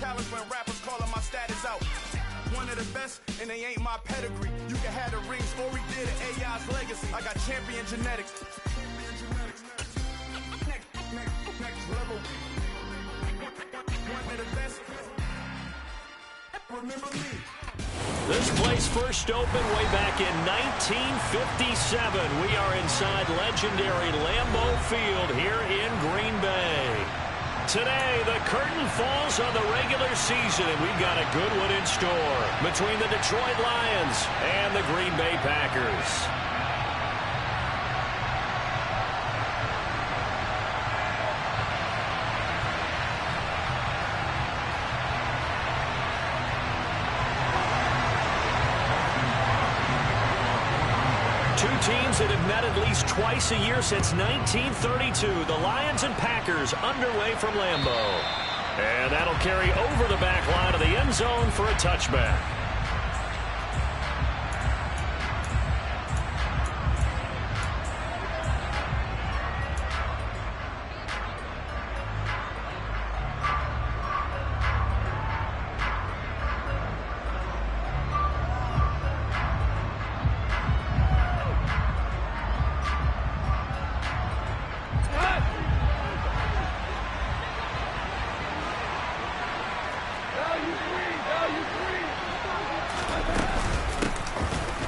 challenge when rappers calling my status out. One of the best, and they ain't my pedigree. You can have the rings, or we did it, AI's legacy. I got champion genetics. Next level. One of the best. Remember me. This place first opened way back in 1957. We are inside legendary Lambeau Field here in Green Bay. Today, the curtain falls on the regular season, and we've got a good one in store between the Detroit Lions and the Green Bay Packers. Two teams that have met at least twice a year since 1932. The Lions and Packers underway from Lambeau. And that'll carry over the back line of the end zone for a touchback.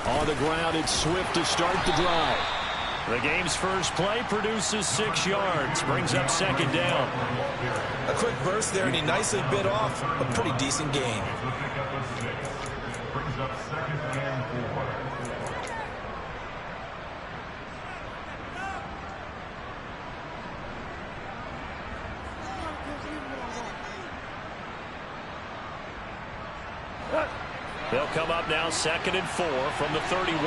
On the ground, it's Swift to start the drive. The game's first play produces 6 yards, brings up second down. A quick burst there, and he nicely bit off a pretty decent gain. Brings up second and 4. They'll come up now second and 4 from the 31.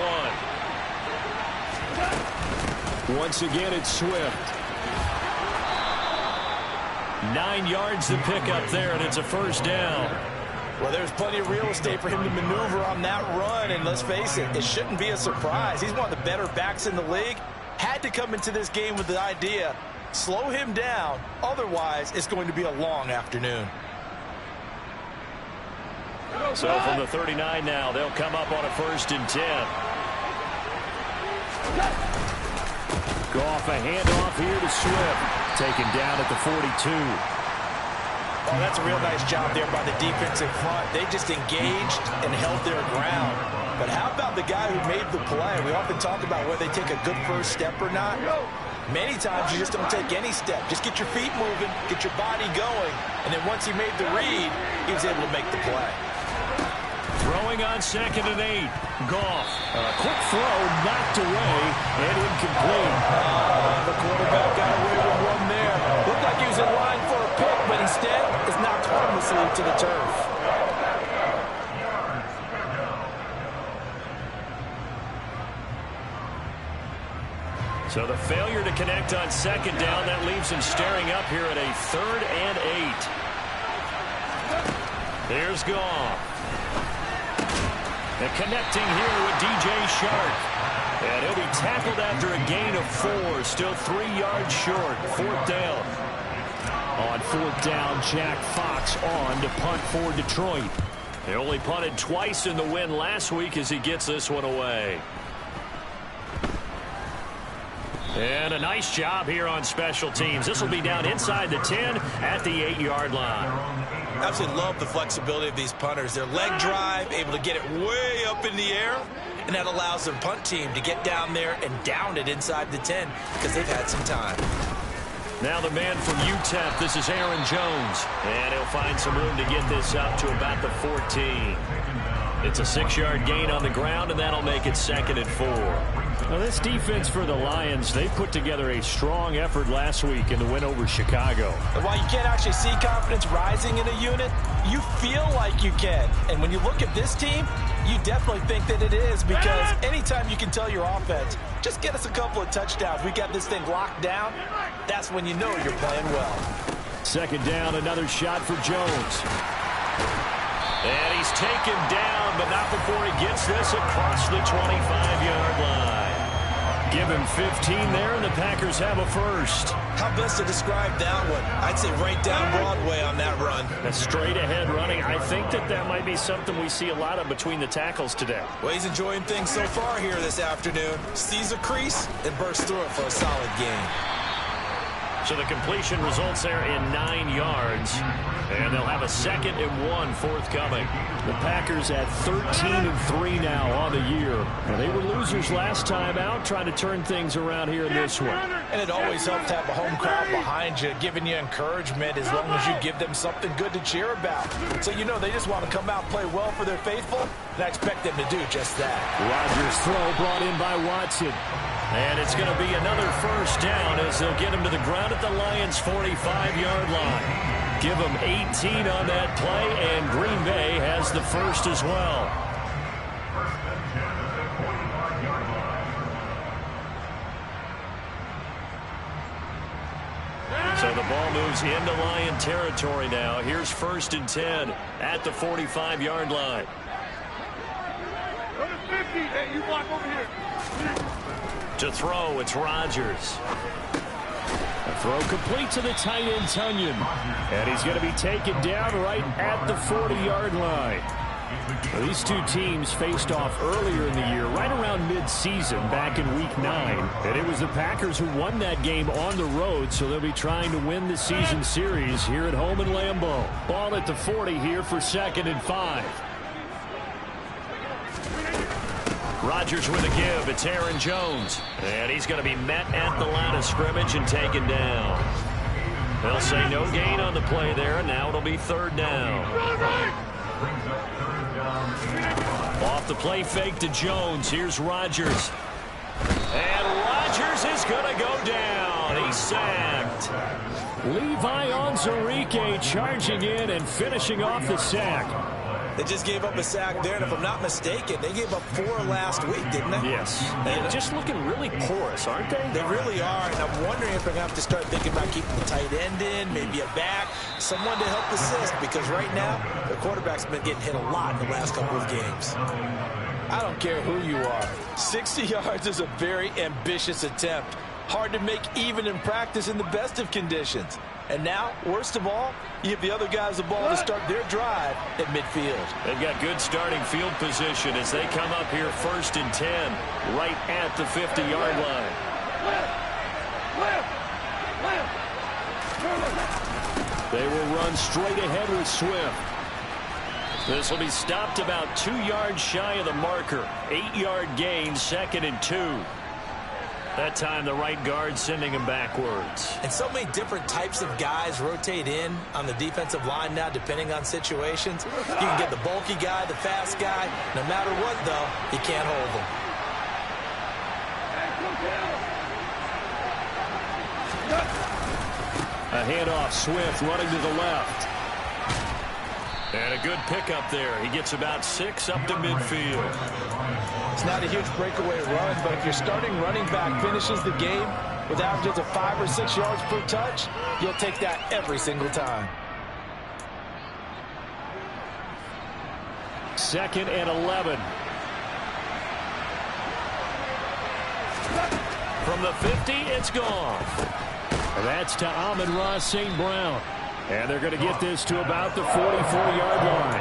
Once again, it's Swift. 9 yards to pick up there, and it's a first down. Well, there's plenty of real estate for him to maneuver on that run, and let's face it, it shouldn't be a surprise. He's one of the better backs in the league. Had to come into this game with the idea, slow him down, otherwise it's going to be a long afternoon. So from the 39 now, they'll come up on a 1st and 10. Goff, a handoff here to Swift. Taken down at the 42. Oh, that's a real nice job there by the defense in front. They just engaged and held their ground. But how about the guy who made the play? We often talk about whether they take a good first step or not. Many times you just don't take any step. Just get your feet moving, get your body going. And then once he made the read, he was able to make the play. Throwing on 2nd and 8. Goff. A quick throw knocked away and incomplete. The quarterback got away with one there. Looked like he was in line for a pick, but instead is knocked harmlessly to the turf. So the failure to connect on 2nd down, that leaves him staring up here at a 3rd and 8. Here's Goff. And connecting here with DJ Shark. And he'll be tackled after a gain of 4. Still 3 yards short. 4th down. On 4th down, Jack Fox on to punt for Detroit. They only punted twice in the win last week as he gets this one away. And a nice job here on special teams. This will be down inside the 10 at the 8-yard line. I absolutely love the flexibility of these punters. Their leg drive, able to get it way up in the air, and that allows their punt team to get down there and down it inside the 10 because they've had some time. Now the man from UTEP, this is Aaron Jones. And he'll find some room to get this up to about the 14. It's a 6-yard gain on the ground, and that'll make it 2nd and 4. Now this defense for the Lions, they put together a strong effort last week in the win over Chicago. And while you can't actually see confidence rising in a unit, you feel like you can. And when you look at this team, you definitely think that it is, because anytime you can tell your offense, just get us a couple of touchdowns, we got this thing locked down, that's when you know you're playing well. 2nd down, another shot for Jones. And he's taken down, but not before he gets this across the 25-yard line. give him 15 there, and the Packers have a first. How best to describe that one? I'd say right down Broadway on that run. That's straight ahead running. I think that might be something we see a lot of between the tackles today. Well, he's enjoying things so far here this afternoon. Sees a crease and bursts through it for a solid gain. So the completion results there in 9 yards. And they'll have a 2nd and 1 forthcoming. The Packers at 13-3 now on the year. Now, they were losers last time out, trying to turn things around here in this one. And it always helps to have a home crowd behind you, giving you encouragement as long as you give them something good to cheer about. So you know they just want to come out and play well for their faithful, and I expect them to do just that. Rodgers' throw brought in by Watson. And it's going to be another first down as they'll get him to the ground at the Lions' 45-yard line. Give them 18 on that play, and Green Bay has the first as well. So the ball moves into Lion territory now. Here's 1st and 10 at the 45-yard line. Go to 50. Hey, you block over here. To throw, it's Rodgers. A throw complete to the tight end, Tunyon. And he's going to be taken down right at the 40-yard line. Well, these two teams faced off earlier in the year, right around mid-season, back in Week 9. And it was the Packers who won that game on the road, so they'll be trying to win the season series here at home in Lambeau. Ball at the 40 here for 2nd and 5. Rodgers with a give. It's Aaron Jones. And he's going to be met at the line of scrimmage and taken down. They'll say no gain on the play there. Now it'll be 3rd down. Off the play fake to Jones. Here's Rodgers. And Rodgers is going to go down. He's sacked. Levi Onwuzurike charging in and finishing off the sack. They just gave up a sack there, and if I'm not mistaken, they gave up 4 last week, didn't they? Yes. They're just looking really porous, aren't they? They really are, and I'm wondering if they're going to have to start thinking about keeping the tight end in, maybe a back, someone to help assist, because right now, the quarterback's been getting hit a lot in the last couple of games. I don't care who you are. 60 yards is a very ambitious attempt. Hard to make even in practice in the best of conditions. And now, worst of all, you give the other guys the ball to start their drive at midfield. They've got good starting field position as they come up here 1st and 10, right at the 50-yard line. They will run straight ahead with Swift. This will be stopped about 2 yards shy of the marker. 8-yard gain, 2nd and 2. That time, the right guard sending him backwards. And so many different types of guys rotate in on the defensive line now, depending on situations. You can get the bulky guy, the fast guy. No matter what, though, you can't hold them. A handoff, Swift running to the left. And a good pickup there. He gets about 6 up to midfield. It's not a huge breakaway run, but if your starting running back finishes the game with averages of 5 or 6 yards per touch, you'll take that every single time. 2nd and 11. From the 50, it's gone. And that's to Amon-Ra St. Brown. And they're going to get this to about the 44-yard line.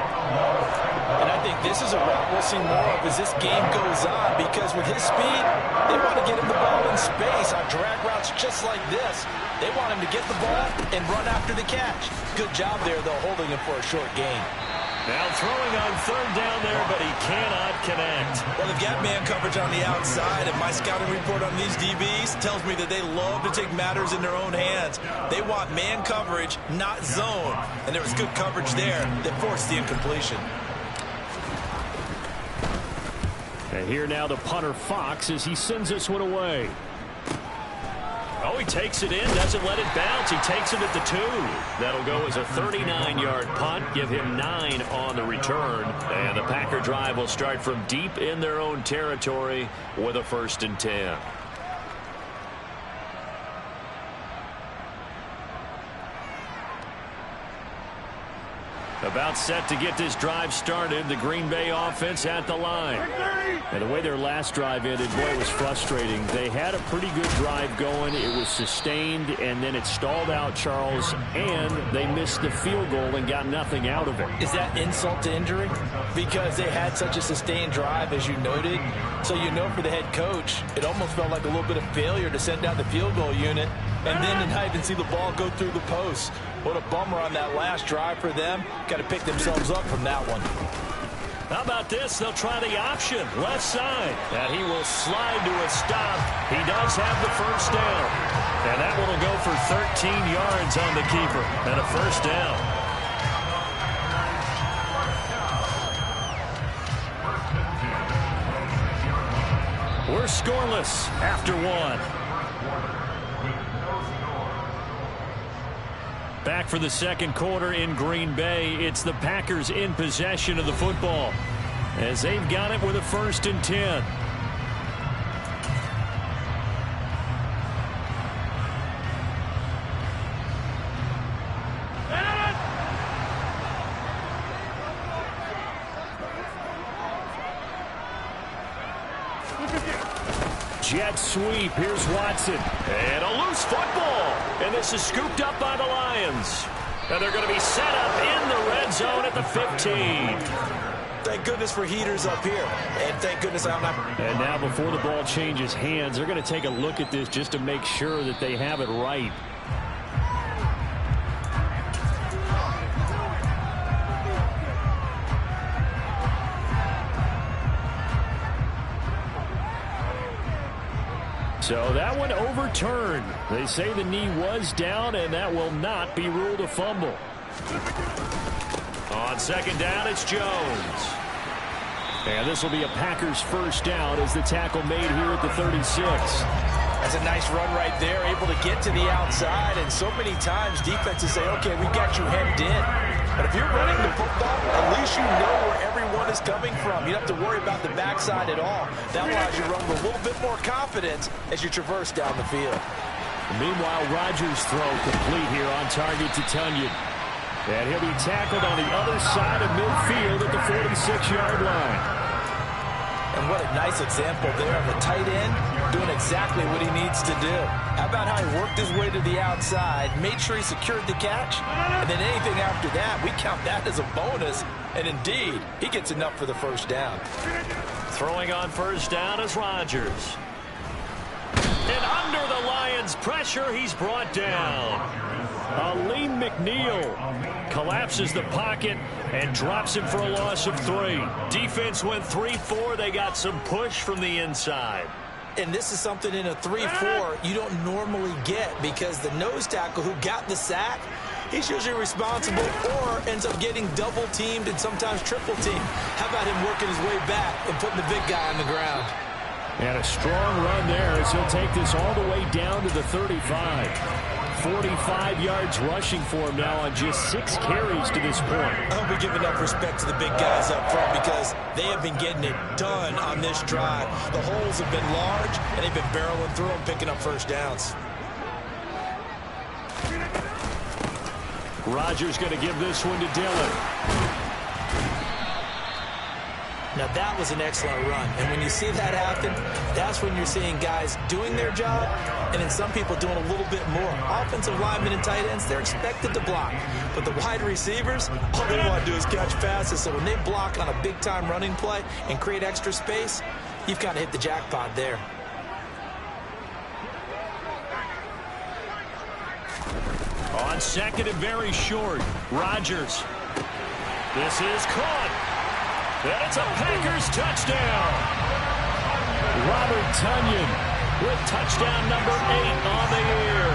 And I think this is a route we'll see more of as this game goes on, because with his speed, they want to get him the ball in space on drag routes just like this. They want him to get the ball and run after the catch. Good job there, though, holding him for a short gain. Now throwing on 3rd down there, but he cannot connect. Well, they've got man coverage on the outside, and my scouting report on these DBs tells me that they love to take matters in their own hands. They want man coverage, not zone. And there was good coverage there that forced the incompletion. And here now the punter Fox as he sends this one away. Oh, he takes it in, doesn't let it bounce. He takes it at the 2. That'll go as a 39-yard punt, give him 9 on the return. And the Packer drive will start from deep in their own territory with a 1st and 10. About set to get this drive started. The Green Bay offense at the line. And the way their last drive ended, boy, it was frustrating. They had a pretty good drive going. It was sustained, and then it stalled out, Charles, and they missed the field goal and got nothing out of it. Is that insult to injury? Because they had such a sustained drive, as you noted. So you know for the head coach, it almost felt like a little bit of failure to send down the field goal unit and then to not even see the ball go through the post. What a bummer on that last drive for them. Got to pick themselves up from that one. How about this? They'll try the option, left side. And he will slide to a stop. He does have the first down. And that one will go for 13 yards on the keeper. And a first down. We're scoreless after one. Back for the second quarter in Green Bay. It's the Packers in possession of the football as they've got it with a 1st and 10. Jet sweep. Here's Watson. And a loose football. And this is scooped up by the Lions. And they're going to be set up in the red zone at the 15. Thank goodness for heaters up here. And thank goodness I'm not. And now before the ball changes hands, they're going to take a look at this just to make sure that they have it right. So that one overturned. They say the knee was down, and that will not be ruled a fumble. On second down, it's Jones. And this will be a Packers first down as the tackle made here at the 36. That's a nice run right there, able to get to the outside. And so many times defenses say, okay, we got you hemmed in. But if you're running the football, at least you know where everyone is coming from. You don't have to worry about the backside at all. That allows you to run with a little bit more confidence as you traverse down the field. Meanwhile, Rodgers' throw complete here on target to Tunyon. And he'll be tackled on the other side of midfield at the 46-yard line. And what a nice example there of a tight end doing exactly what he needs to do. How about how he worked his way to the outside, made sure he secured the catch, and then anything after that, we count that as a bonus. And indeed, he gets enough for the first down. Throwing on first down is Rodgers. And under the Lions' pressure, he's brought down. Aleem McNeil collapses the pocket and drops him for a loss of 3. Defense went 3-4. They got some push from the inside. And this is something in a 3-4 you don't normally get because the nose tackle who got the sack, he's usually responsible or ends up getting double teamed and sometimes triple teamed. How about him working his way back and putting the big guy on the ground? And a strong run there as he'll take this all the way down to the 35. 45 yards rushing for him now on just 6 carries to this point. I hope we give enough respect to the big guys up front because they have been getting it done on this drive. The holes have been large, and they've been barreling through them, picking up first downs. Rodgers going to give this one to Dillon. Now, that was an excellent run. And when you see that happen, that's when you're seeing guys doing their job and then some people doing a little bit more. Offensive linemen and tight ends, they're expected to block. But the wide receivers, all they want to do is catch passes. So when they block on a big-time running play and create extra space, you've kind of hit the jackpot there. On second and very short, Rodgers. This is caught. And it's a Packers touchdown. Robert Tunyon with touchdown number 8 on the year.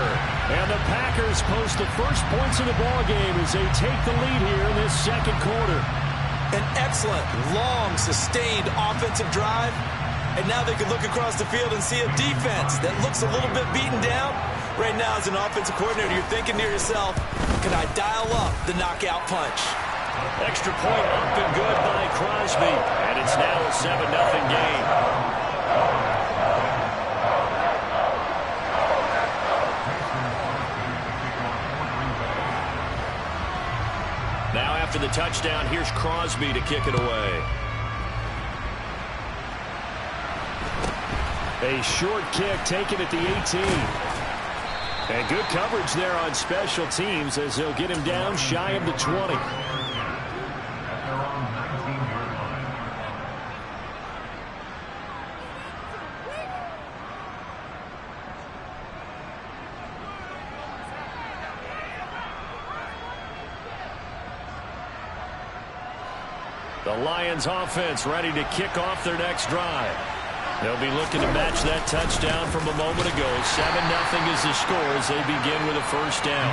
And the Packers post the first points of the ballgame as they take the lead here in this second quarter. An excellent, long, sustained offensive drive. And now they can look across the field and see a defense that looks a little bit beaten down. Right now, as an offensive coordinator, you're thinking to yourself, can I dial up the knockout punch? Extra point up and good by Crosby. And it's now a 7-0 game. Now after the touchdown. Here's Crosby to kick it away. A short kick taken at the 18. And good coverage there on special teams as they'll get him down shy of the 20. The Lions offense ready to kick off their next drive. They'll be looking to match that touchdown from a moment ago. 7-0 is the score as they begin with a first down.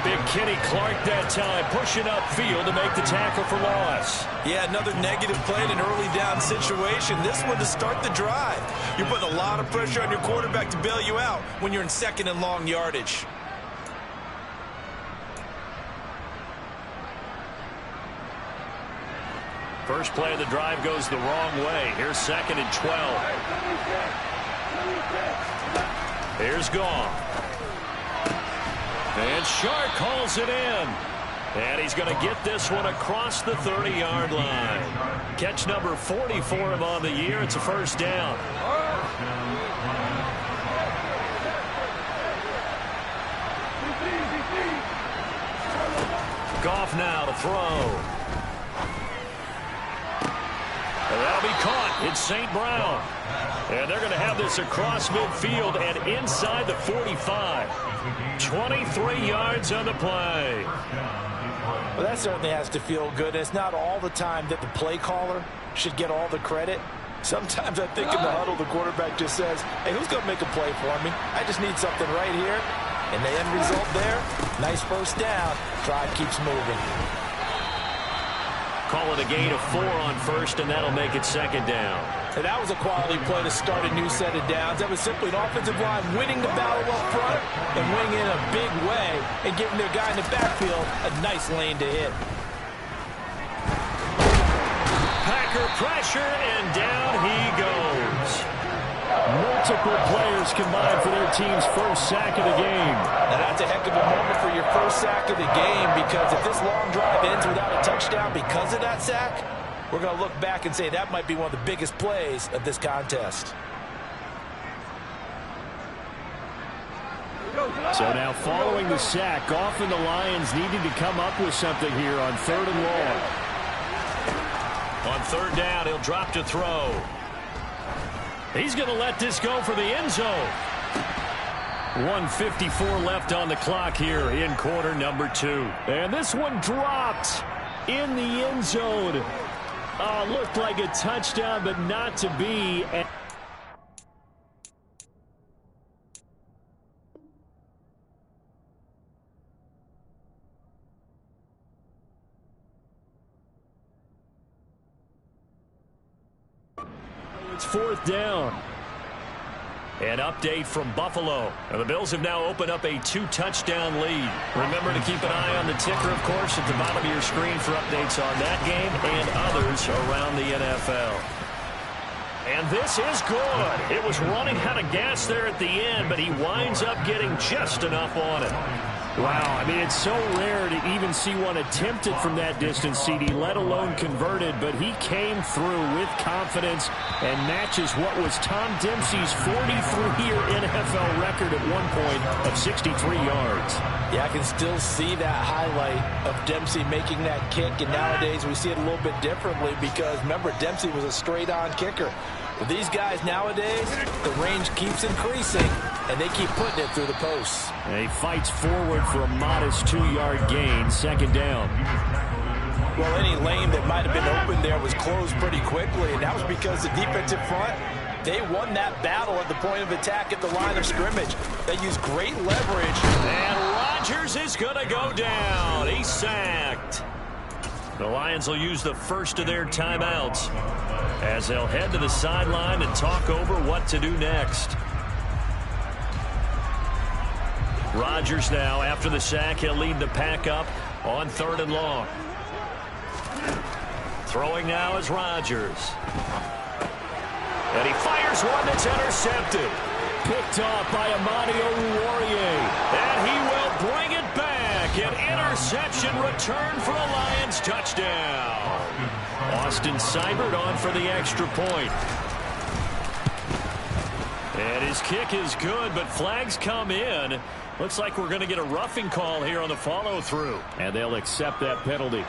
Big Kenny Clark that time pushing upfield to make the tackle for loss. Yeah, another negative play in an early down situation. This one to start the drive. You're putting a lot of pressure on your quarterback to bail you out when you're in second and long yardage. First play of the drive goes the wrong way. Here's 2nd and 12. Here's Goff. And Shark calls it in. And he's going to get this one across the 30-yard line. Catch number 40 for him on the year. It's a first down. Goff now to throw. And that'll be caught. It's St. Brown. And they're going to have this across midfield and inside the 45. 23 yards on the play. Well, that certainly has to feel good. It's not all the time that the play caller should get all the credit. Sometimes I think in the huddle, the quarterback just says, hey, who's going to make a play for me? I just need something right here. And the end result there, nice first down. Drive keeps moving. Call it a gain of 4 on first, and that'll make it second down. And that was a quality play to start a new set of downs. That was simply an offensive line winning the battle up front and winning in a big way and giving their guy in the backfield a nice lane to hit. Packer pressure, and down he goes. Multiple players combined for their team's first sack of the game. Now that's a heck of a moment for your first sack of the game, because if this long drive ends without a touchdown because of that sack, we're going to look back and say that might be one of the biggest plays of this contest. So now following the sack, Goff and the Lions needing to come up with something here on 3rd and long. On 3rd down, he'll drop to throw. He's going to let this go for the end zone. 1:54 left on the clock here in quarter number 2. And this one dropped in the end zone. Looked like a touchdown, but not to be. It's 4th down. An update from Buffalo. And the Bills have now opened up a 2-touchdown lead. Remember to keep an eye on the ticker, of course, at the bottom of your screen for updates on that game and others around the NFL. And this is good. It was running out of gas there at the end, but he winds up getting just enough on it. Wow, I mean, it's so rare to even see one attempted from that distance, CD, let alone converted, but he came through with confidence and matches what was Tom Dempsey's 43-year NFL record at one point of 63 yards. Yeah, I can still see that highlight of Dempsey making that kick, and nowadays we see it a little bit differently because, remember, Dempsey was a straight-on kicker. But these guys nowadays, the range keeps increasing, and they keep putting it through the posts. And he fights forward for a modest 2-yard gain, 2nd down. Well, any lane that might have been open there was closed pretty quickly, and that was because the defensive front, they won that battle at the point of attack at the line of scrimmage. They used great leverage. And Rodgers is going to go down. He's sacked. The Lions will use the first of their timeouts as they'll head to the sideline and talk over what to do next. Rodgers now, after the sack, he'll lead the pack up on 3rd and long. Throwing now is Rodgers. And he fires one that's intercepted. Picked off by Amani Oruwariye. And he will bring it back. An interception return for a Lions touchdown. Austin Seibert on for the extra point. And his kick is good, but flags come in. Looks like we're going to get a roughing call here on the follow-through. And they'll accept that penalty.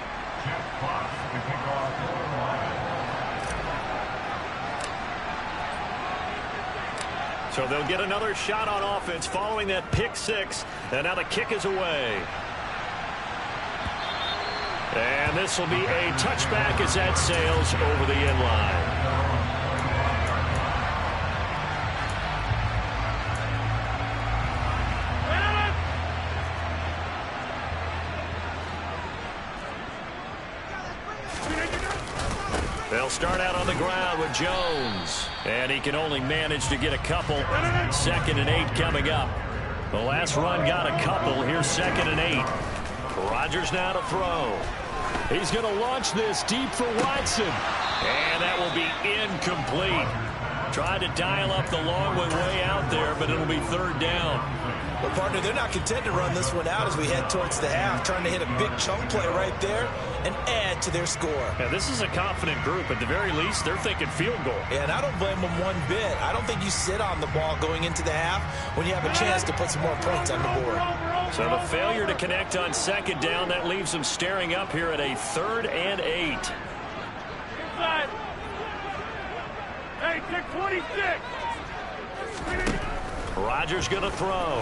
So they'll get another shot on offense following that pick six. And now the kick is away. And this will be a touchback as that sails over the end line. They'll start out on the ground with Jones. And he can only manage to get a couple. 2nd and 8 coming up. The last run got a couple. Here's 2nd and 8. Rodgers now to throw. He's going to launch this deep for Watson. And that will be incomplete. Tried to dial up the long way out there, but it'll be 3rd down. But, partner, they're not content to run this one out as we head towards the half, trying to hit a big chunk play right there and add to their score. Yeah, this is a confident group. At the very least, they're thinking field goal. And I don't blame them one bit. I don't think you sit on the ball going into the half when you have a chance to put some more points on the board. So the failure to connect on 2nd down, that leaves them staring up here at a 3rd and 8. Inside. Hey, kick 26. Rodgers going to throw.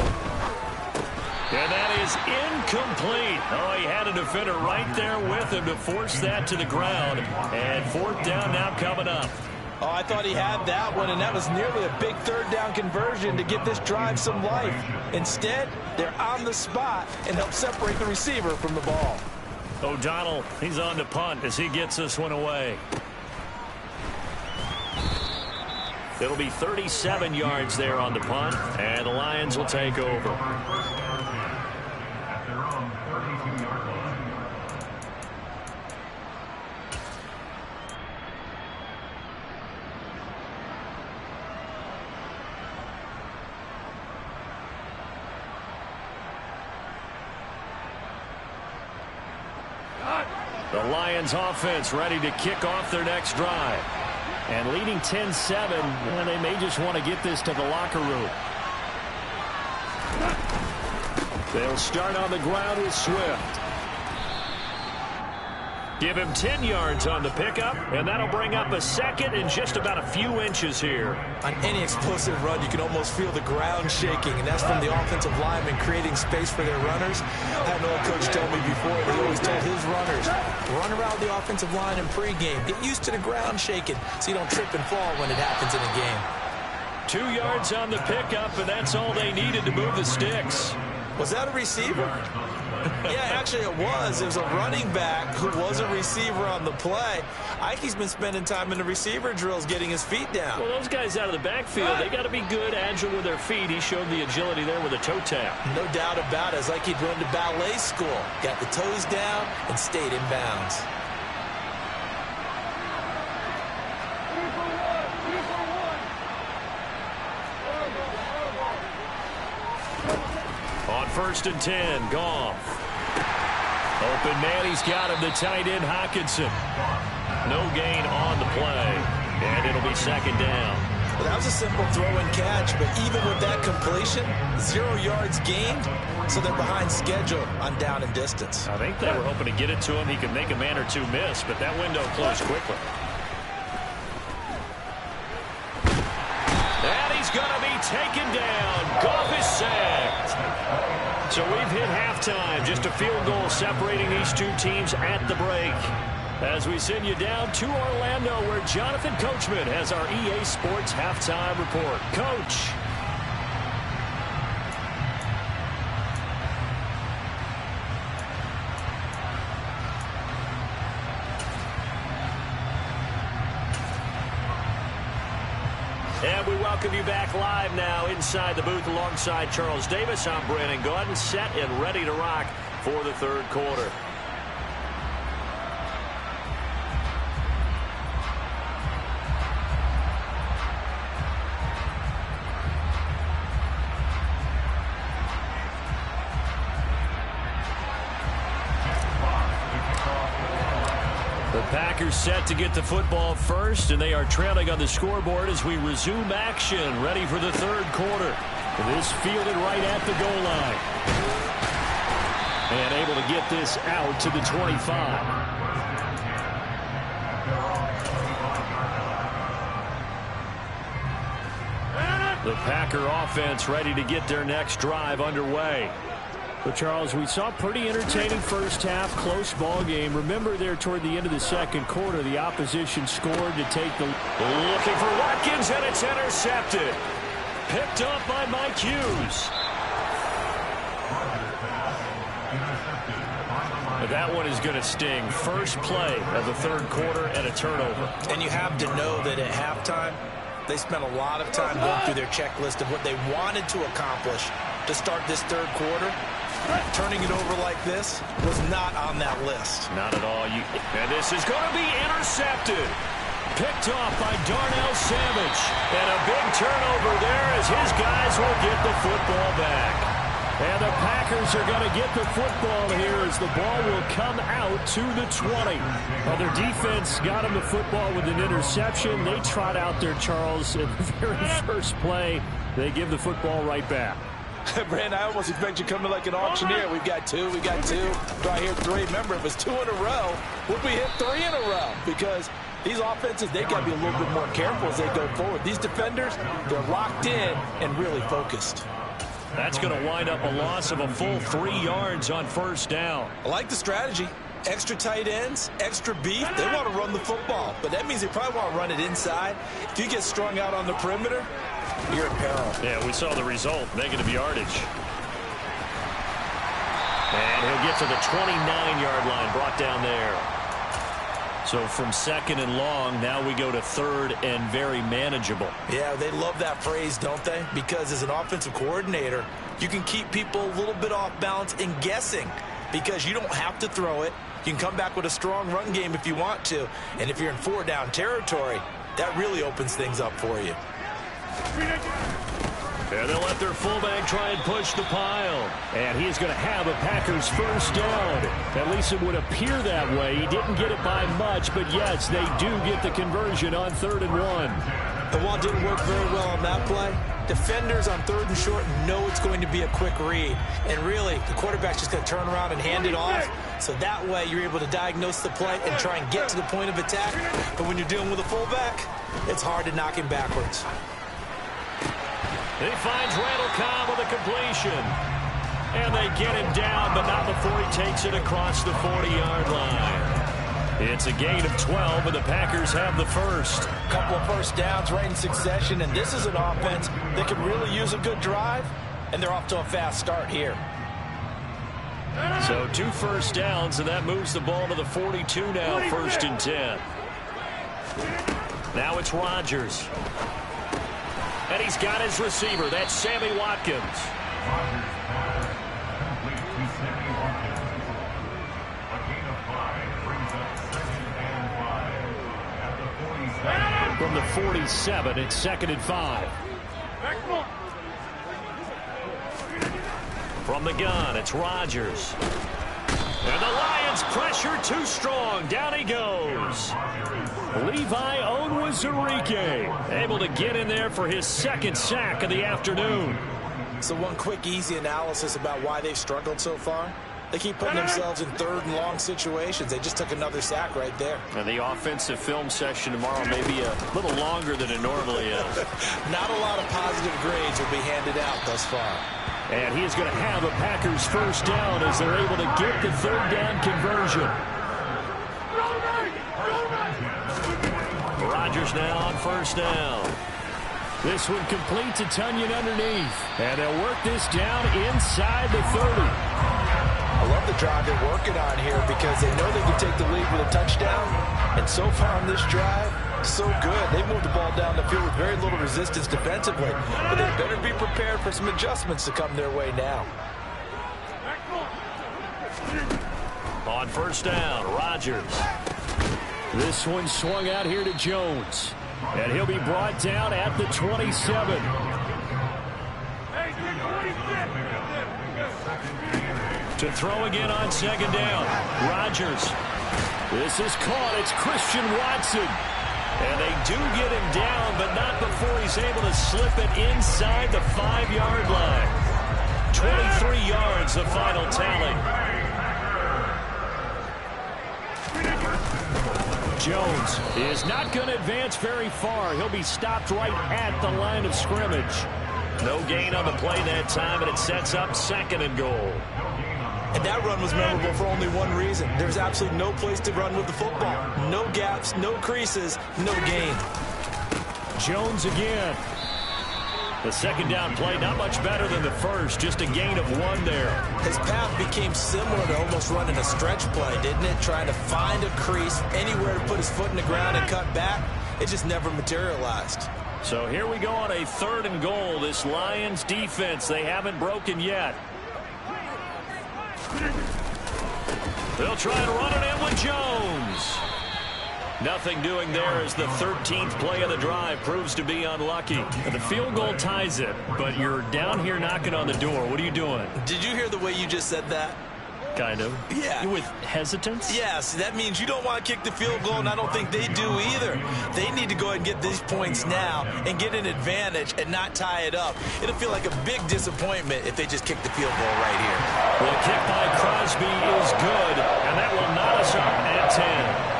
And that is incomplete. Oh, he had a defender right there with him to force that to the ground. And 4th down now coming up. Oh, I thought he had that one, and that was nearly a big 3rd down conversion to give this drive some life. Instead, they're on the spot and help separate the receiver from the ball. O'Donnell, he's on to punt as he gets this one away. It'll be 37 yards there on the punt, and the Lions will take over. The Lions offense ready to kick off their next drive. And leading 10-7, and they may just want to get this to the locker room. They'll start on the ground with Swift. Give him 10 yards on the pickup, and that'll bring up a 2nd and just about a few inches here. On any explosive run, you can almost feel the ground shaking, and that's from the offensive linemen creating space for their runners. I had an old coach tell me before, he always told his runners, run around the offensive line in pregame. Get used to the ground shaking so you don't trip and fall when it happens in a game. 2 yards on the pickup, and that's all they needed to move the sticks. Was that a receiver? Yeah, actually it was. It was a running back who was a receiver on the play. Ikey's been spending time in the receiver drills getting his feet down. Well, those guys out of the backfield, they got to be good, agile with their feet. He showed the agility there with a toe tap. No doubt about it. It's like he'd run to ballet school. Got the toes down and stayed in bounds. On 1st and 10, Goff. Open man, he's got him, the tight end, Hockenson. No gain on the play, and it'll be 2nd down. Well, that was a simple throw and catch, but even with that completion, 0 yards gained, so they're behind schedule on down and distance. I think they were hoping to get it to him. He could make a man or two miss, but that window closed quickly. And he's going to be taken down. Goff is sacked. So we've hit halftime. Just a field goal separating these two teams at the break. As we send you down to Orlando, where Jonathan Coachman has our EA Sports halftime report. Coach. And we welcome you back live now inside the booth alongside Charles Davis. I'm Brandon Gaudin, set and ready to rock for the 3rd quarter. Packers set to get the football first, and they are trailing on the scoreboard as we resume action, ready for the third quarter. This fielded right at the goal line. And able to get this out to the 25. The Packer offense ready to get their next drive underway. But, Charles, we saw a pretty entertaining first half, close ball game. Remember there toward the end of the second quarter, the opposition scored to take the... Looking for Watkins, and it's intercepted. Picked up by Mike Hughes. That one is going to sting. First play of the third quarter and a turnover. And you have to know that at halftime, they spent a lot of time going through their checklist of what they wanted to accomplish to start this third quarter. Turning it over like this was not on that list. Not at all. And this is going to be intercepted. Picked off by Darnell Savage. And a big turnover there as his guys will get the football back. And the Packers are going to get the football here as the ball will come out to the 20. Well, their defense got them the football with an interception. They trot out there, Charles, in the very first play. They give the football right back. Brand, I almost expect you coming like an auctioneer. We've got two. Do I hear three? Remember, it was 2 in a row. Would we hit 3 in a row? Because these offenses, they got to be a little bit more careful as they go forward. These defenders, they're locked in and really focused. That's going to wind up a loss of a full 3 yards on first down. I like the strategy. Extra tight ends, extra beef. They want to run the football, but that means they probably want to run it inside. If you get strung out on the perimeter, you're in peril. Yeah, we saw the result, negative yardage. And he'll get to the 29-yard line, brought down there. So from second and long, now we go to third and very manageable. Yeah, they love that phrase, don't they? Because as an offensive coordinator, you can keep people a little bit off balance and guessing because you don't have to throw it. You can come back with a strong run game if you want to. And if you're in 4-down territory, that really opens things up for you. And they'll let their fullback try and push the pile. And he's going to have a Packers first down. At least it would appear that way. He didn't get it by much, but yes, they do get the conversion on 3rd and 1. The wall didn't work very well on that play. Defenders on 3rd and short know it's going to be a quick read. And really, the quarterback's just going to turn around and hand it off. So that way, you're able to diagnose the play and try and get to the point of attack. But when you're dealing with a fullback, it's hard to knock him backwards. He finds Randall Cobb with a completion. And they get him down, but not before he takes it across the 40-yard line. It's a gain of 12, and the Packers have the first. A couple of first downs right in succession, and this is an offense that could really use a good drive, and they're off to a fast start here. So 2 first downs, and that moves the ball to the 42 now, 1st and 10. Now it's Rodgers. And he's got his receiver. That's Sammy Watkins. From the 47, it's 2nd and 5. From the gun, it's Rodgers. And the Lions pressure too strong. Down he goes. Levi Onwuzurike able to get in there for his 2nd sack of the afternoon. So one quick, easy analysis about why they've struggled so far. They keep putting themselves in 3rd and long situations. They just took another sack right there. And the offensive film session tomorrow may be a little longer than it normally is. Not a lot of positive grades will be handed out thus far. And he is going to have a Packers first down as they're able to get the 3rd down conversion. Rodgers now on first down. This one complete to Tunyon underneath. And they'll work this down inside the 30. I love the drive they're working on here because they know they can take the lead with a touchdown. And so far on this drive, so good. They moved the ball down the field with very little resistance defensively. But they better be prepared for some adjustments to come their way now. On first down, Rodgers. This one swung out here to Jones. And he'll be brought down at the 27. To throw again on 2nd down. Rodgers This is caught. It's Christian Watson. And they do get him down, but not before he's able to slip it inside the 5-yard line. 23 yards, the final tally. Jones is not going to advance very far. He'll be stopped right at the line of scrimmage. No gain on the play that time, and it sets up 2nd and goal. And that run was memorable for only one reason. There's absolutely no place to run with the football. No gaps, no creases, no gain. Jones again. The 2nd down play, not much better than the first, just a gain of 1 there. His path became similar to almost running a stretch play, didn't it? Trying to find a crease, anywhere to put his foot in the ground and cut back. It just never materialized. So here we go on a 3rd and goal. This Lions defense, they haven't broken yet. They'll try and run it in with Jones. Nothing doing there as the 13th play of the drive proves to be unlucky. The field goal ties it, but you're down here knocking on the door. What are you doing? Did you hear the way you just said that? Kind of. Yeah. With hesitance? Yes, that means you don't want to kick the field goal, and I don't think they do either. They need to go ahead and get these points now and get an advantage and not tie it up. It'll feel like a big disappointment if they just kick the field goal right here. The kick by Crosby is good, and that will knot us up at 10.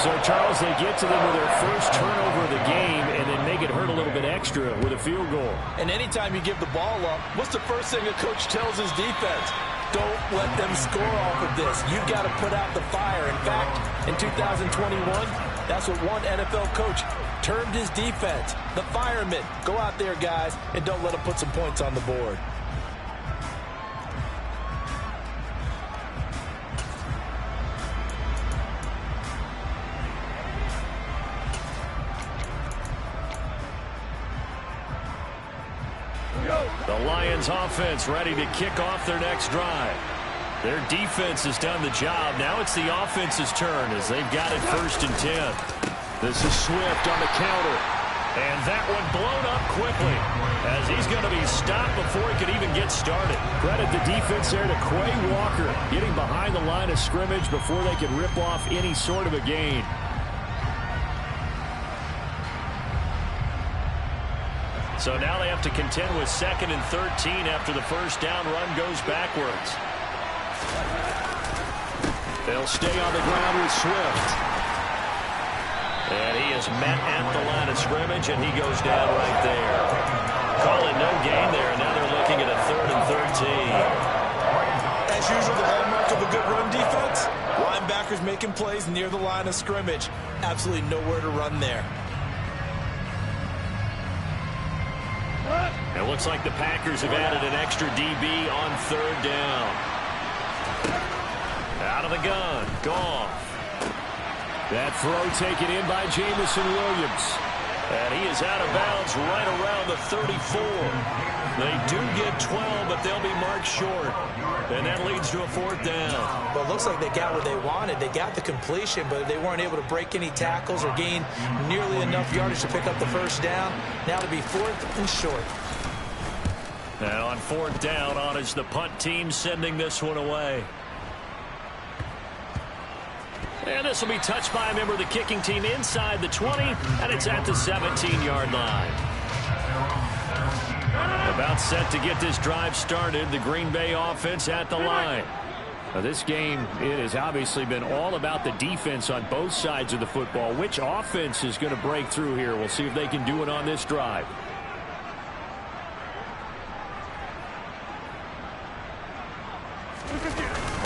So, Charles, they get to them with their first turnover of the game and then make it hurt a little bit extra with a field goal. And anytime you give the ball up, what's the first thing a coach tells his defense? Don't let them score off of this. You've got to put out the fire. In fact, in 2021, that's what one NFL coach termed his defense. The firemen. Go out there, guys, and don't let them put some points on the board. The Lions offense ready to kick off their next drive. Their defense has done the job. Now it's the offense's turn as they've got it 1st and 10. This is Swift on the counter. And that one blown up quickly as he's going to be stopped before he could even get started. Credit the defense there to Quay Walker getting behind the line of scrimmage before they could rip off any sort of a gain. So now they have to contend with 2nd and 13 after the first down run goes backwards. They'll stay on the ground with Swift. And he is met at the line of scrimmage, and he goes down right there. Call it no gain there, and now they're looking at a 3rd and 13. As usual, the hallmark of a good run defense, linebackers making plays near the line of scrimmage. Absolutely nowhere to run there. It looks like the Packers have added an extra DB on 3rd down. Out of the gun, Goff. That throw taken in by Jamison Williams. And he is out of bounds right around the 34. They do get 12, but they'll be marked short. And that leads to a 4th down. Well, it looks like they got what they wanted. They got the completion, but they weren't able to break any tackles or gain nearly enough yardage to pick up the 1st down. Now to be 4th and short. Now on 4th down, on is the punt team sending this one away. And this will be touched by a member of the kicking team inside the 20, and it's at the 17-yard line. About set to get this drive started, the Green Bay offense at the line. Now this game, it has obviously been all about the defense on both sides of the football. Which offense is going to break through here? We'll see if they can do it on this drive.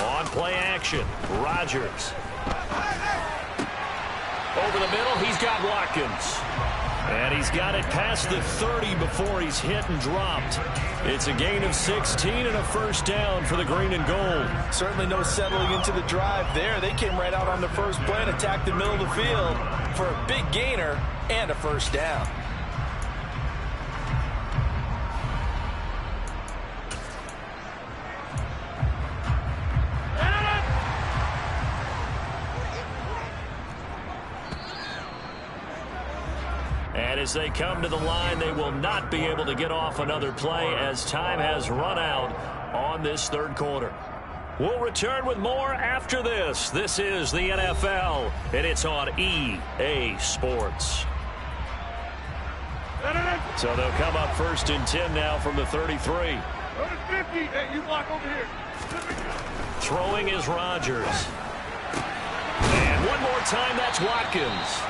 On play action, Rodgers. Over the middle, he's got Watkins. And he's got it past the 30 before he's hit and dropped. It's a gain of 16 and a 1st down for the green and gold. Certainly no settling into the drive there. They came right out on the first play and attacked the middle of the field for a big gainer and a 1st down. And as they come to the line, they will not be able to get off another play as time has run out on this 3rd quarter. We'll return with more after this. This is the NFL, and it's on EA Sports. So they'll come up 1st and 10 now from the 33. Go to 50. Hey, you block over here. Throwing is Rodgers. And one more time, that's Watkins.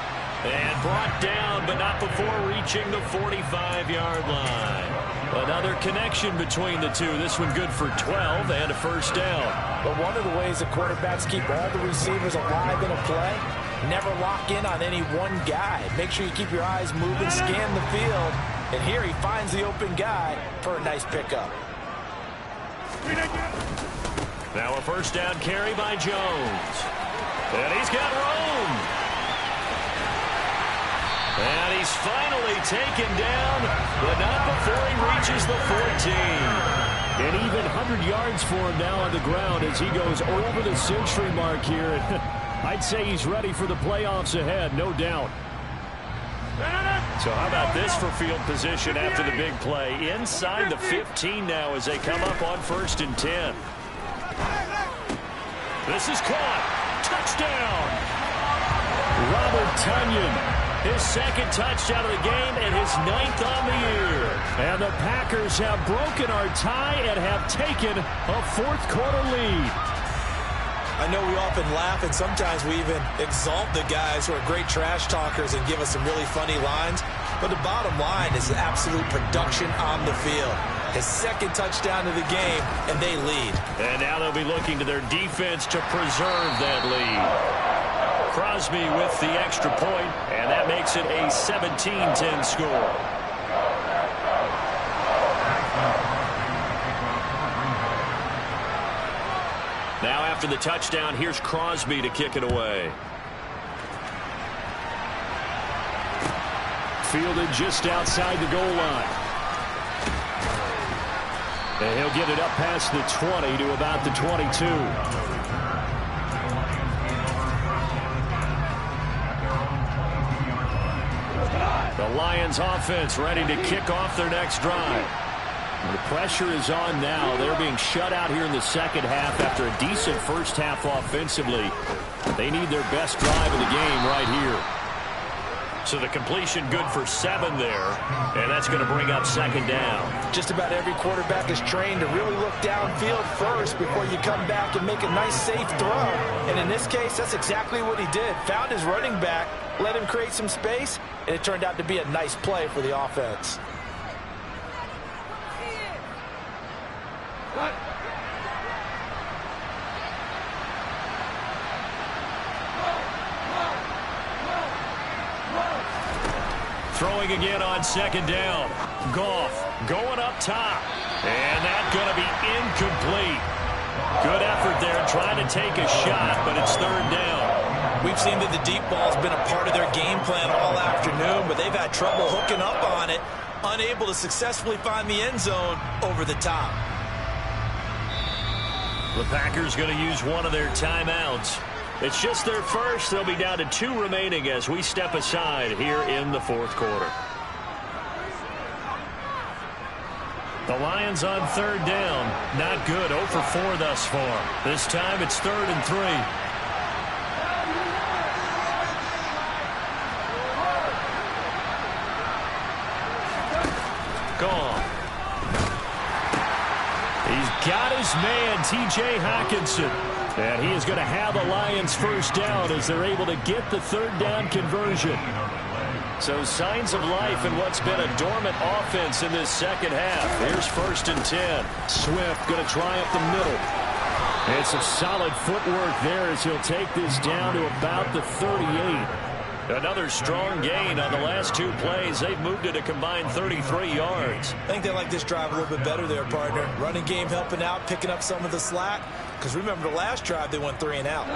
And brought down, but not before reaching the 45-yard line. Another connection between the two. This one good for 12 and a first down. But one of the ways the quarterbacks keep all the receivers alive in a play, never lock in on any one guy. Make sure you keep your eyes moving, scan the field. And here he finds the open guy for a nice pickup. Now a first down carry by Jones. And he's got room. And he's finally taken down, but not before he reaches the 14. And even 100 yards for him now on the ground as he goes over the century mark here. I'd say he's ready for the playoffs ahead, no doubt. So how about this for field position after the big play? Inside the 15 now as they come up on 1st and 10. This is caught. Touchdown. Robert Tonyan. His second touchdown of the game and his 9th on the year. And the Packers have broken our tie and have taken a 4th quarter lead. I know we often laugh and sometimes we even exalt the guys who are great trash talkers and give us some really funny lines. But the bottom line is absolute production on the field. His second touchdown of the game, and they lead. And now they'll be looking to their defense to preserve that lead. Crosby with the extra point, and that makes it a 17-10 score. Now after the touchdown, here's Crosby to kick it away. Fielded just outside the goal line. And he'll get it up past the 20 to about the 22. The Lions offense ready to kick off their next drive. The pressure is on now. They're being shut out here in the second half after a decent first half offensively. They need their best drive of the game right here. So the completion good for 7 there, and that's going to bring up 2nd down. Just about every quarterback is trained to really look downfield first before you come back and make a nice, safe throw. And in this case, that's exactly what he did. Found his running back, let him create some space, and it turned out to be a nice play for the offense. Throwing again on 2nd down. Goff going up top. And that's going to be incomplete. Good effort there trying to take a shot, but it's 3rd down. We've seen that the deep ball's been a part of their game plan all afternoon, but they've had trouble hooking up on it, unable to successfully find the end zone over the top. The Packers going to use one of their timeouts. It's just their first. They'll be down to 2 remaining as we step aside here in the 4th quarter. The Lions on 3rd down. Not good. 0 for 4 thus far. This time it's 3rd and 3. Gone. He's got his man, T.J. Hockenson. And he is going to have the Lions first down as they're able to get the 3rd down conversion. So signs of life in what's been a dormant offense in this second half. Here's 1st and 10. Swift going to try up the middle. And some solid footwork there as he'll take this down to about the 38. Another strong gain on the last 2 plays. They've moved it a combined 33 yards. I think they like this drive a little bit better there, partner. Running game helping out, picking up some of the slack. Because remember, the last drive, they went 3 and out.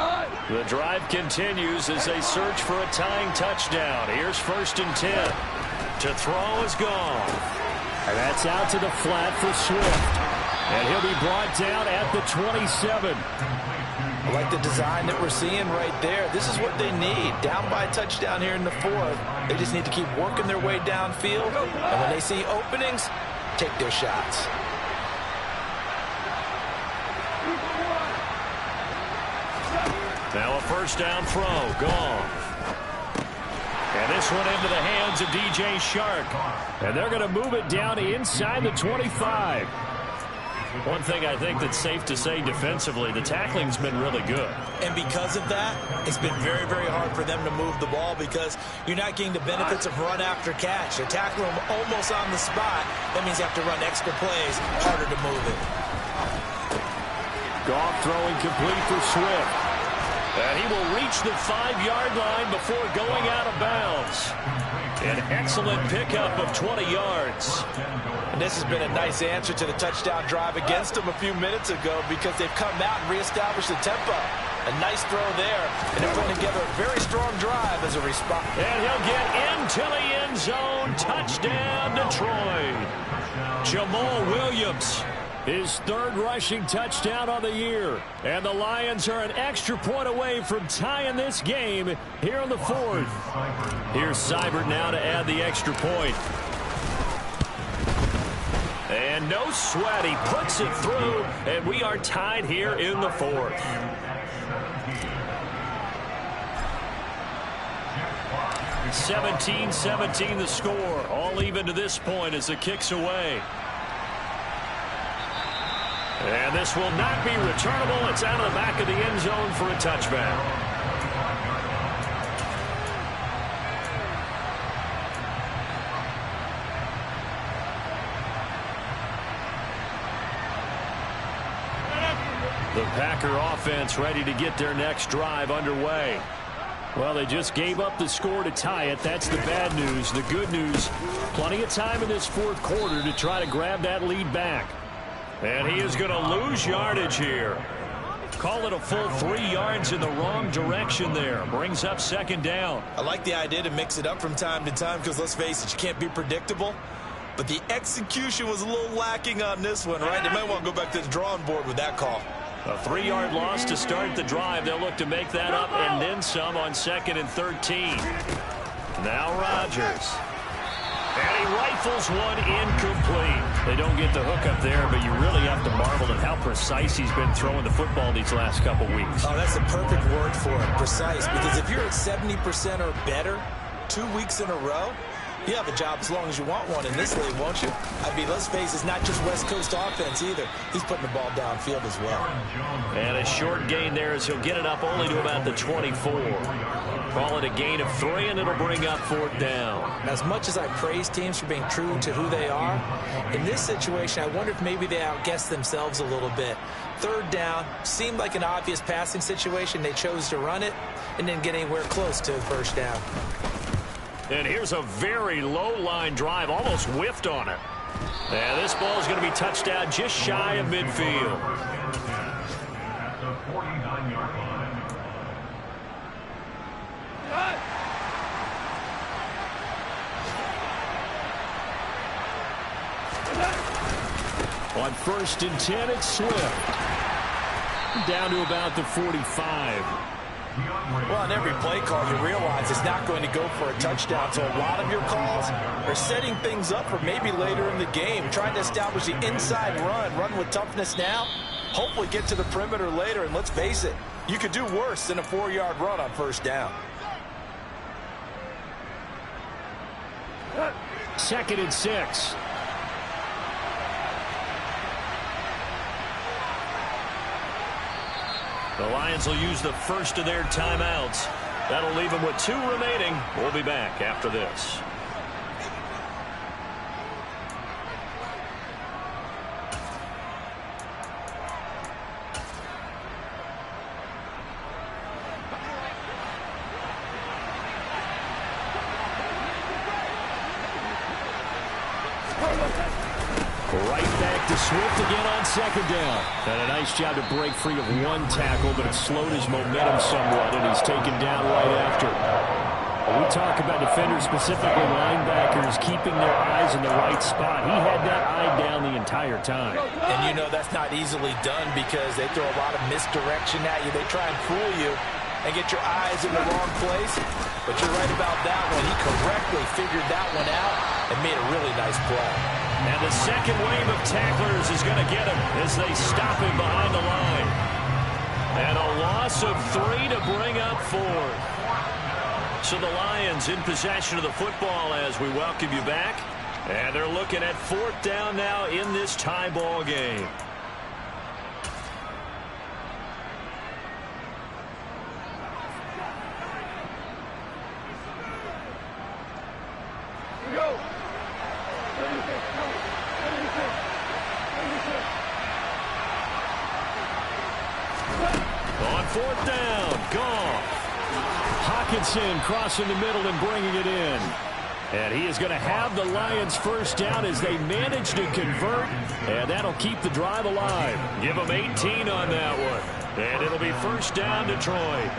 The drive continues as they search for a tying touchdown. Here's 1st and 10. To throw is gone. And that's out to the flat for Swift. And he'll be brought down at the 27. I like the design that we're seeing right there. This is what they need. Down by a touchdown here in the 4th. They just need to keep working their way downfield. And when they see openings, take their shots. Now a first down throw. Gone. And this one into the hands of DJ Shark. And they're going to move it down inside the 25. One thing I think that's safe to say defensively, the tackling's been really good. And because of that, it's been very, very hard for them to move the ball because you're not getting the benefits of run after catch. They're tackling them almost on the spot. That means you have to run extra plays, harder to move it. Goff throwing complete for Swift. And he will reach the 5-yard line before going out of bounds. An excellent pickup of 20 yards. And this has been a nice answer to the touchdown drive against them a few minutes ago because they've come out and reestablished the tempo. A nice throw there, and they're putting together a very strong drive as a response. And he'll get into the end zone. Touchdown, Detroit. Jamal Williams. His third rushing touchdown on the year. And the Lions are an extra point away from tying this game here in the fourth. Here's Seibert now to add the extra point. And no sweat. He puts it through, and we are tied here in the fourth. It's 17-17 the score. All even to this point as the kick's away. And this will not be returnable. It's out of the back of the end zone for a touchback. The Packer offense ready to get their next drive underway. Well, they just gave up the score to tie it. That's the bad news. The good news, plenty of time in this fourth quarter to try to grab that lead back. And he is going to lose yardage here. Call it a full 3 yards in the wrong direction there. Brings up second down. I like the idea to mix it up from time to time because, let's face it, you can't be predictable. But the execution was a little lacking on this one, right? They might want to go back to the drawing board with that call. A 3-yard loss to start the drive. They'll look to make that up and then some on 2nd and 13. Now Rodgers. And he rifles one incomplete. They don't get the hook up there, but you really have to marvel at how precise he's been throwing the football these last couple weeks. Oh, that's a perfect word for it, precise. Because if you're at 70% or better 2 weeks in a row, you have a job as long as you want one in this league, won't you? I mean, let's face it, it's not just West Coast offense either. He's putting the ball downfield as well. And a short gain there as he'll get it up only to about the 24. Call it a gain of 3, and it'll bring up 4th down. As much as I praise teams for being true to who they are, in this situation, I wonder if maybe they outguessed themselves a little bit. 3rd down seemed like an obvious passing situation. They chose to run it and didn't get anywhere close to 1st down. And here's a very low-line drive, almost whiffed on it. And this ball is going to be touched down just shy of midfield. On 1st and 10, it's Swift. Down to about the 45. Well, on every play call, you realize it's not going to go for a touchdown. So a lot of your calls are setting things up for maybe later in the game, trying to establish the inside run with toughness now, hopefully get to the perimeter later. And let's face it, you could do worse than a 4-yard run on 1st down. 2nd and 6. The Lions will use the first of their timeouts. That'll leave them with 2 remaining. We'll be back after this. Right back to Swift again on 2nd down. And a nice job to break free of 1 tackle, but it slowed his momentum somewhat, and he's taken down right after. When we talk about defenders, specifically linebackers, keeping their eyes in the right spot, he had that eye down the entire time. And you know that's not easily done because they throw a lot of misdirection at you. They try and fool you and get your eyes in the wrong place. But you're right about that one. He correctly figured that one out and made a really nice play. And the second wave of tacklers is going to get him as they stop him behind the line. And a loss of 3 to bring up 4th. So the Lions in possession of the football as we welcome you back. And they're looking at 4th down now in this tie ball game. On 4th down, Goff. Hockenson crossing the middle and bringing it in. And he is going to have the Lions first down as they manage to convert. And that'll keep the drive alive. Give them 18 on that one. And it'll be first down, Detroit.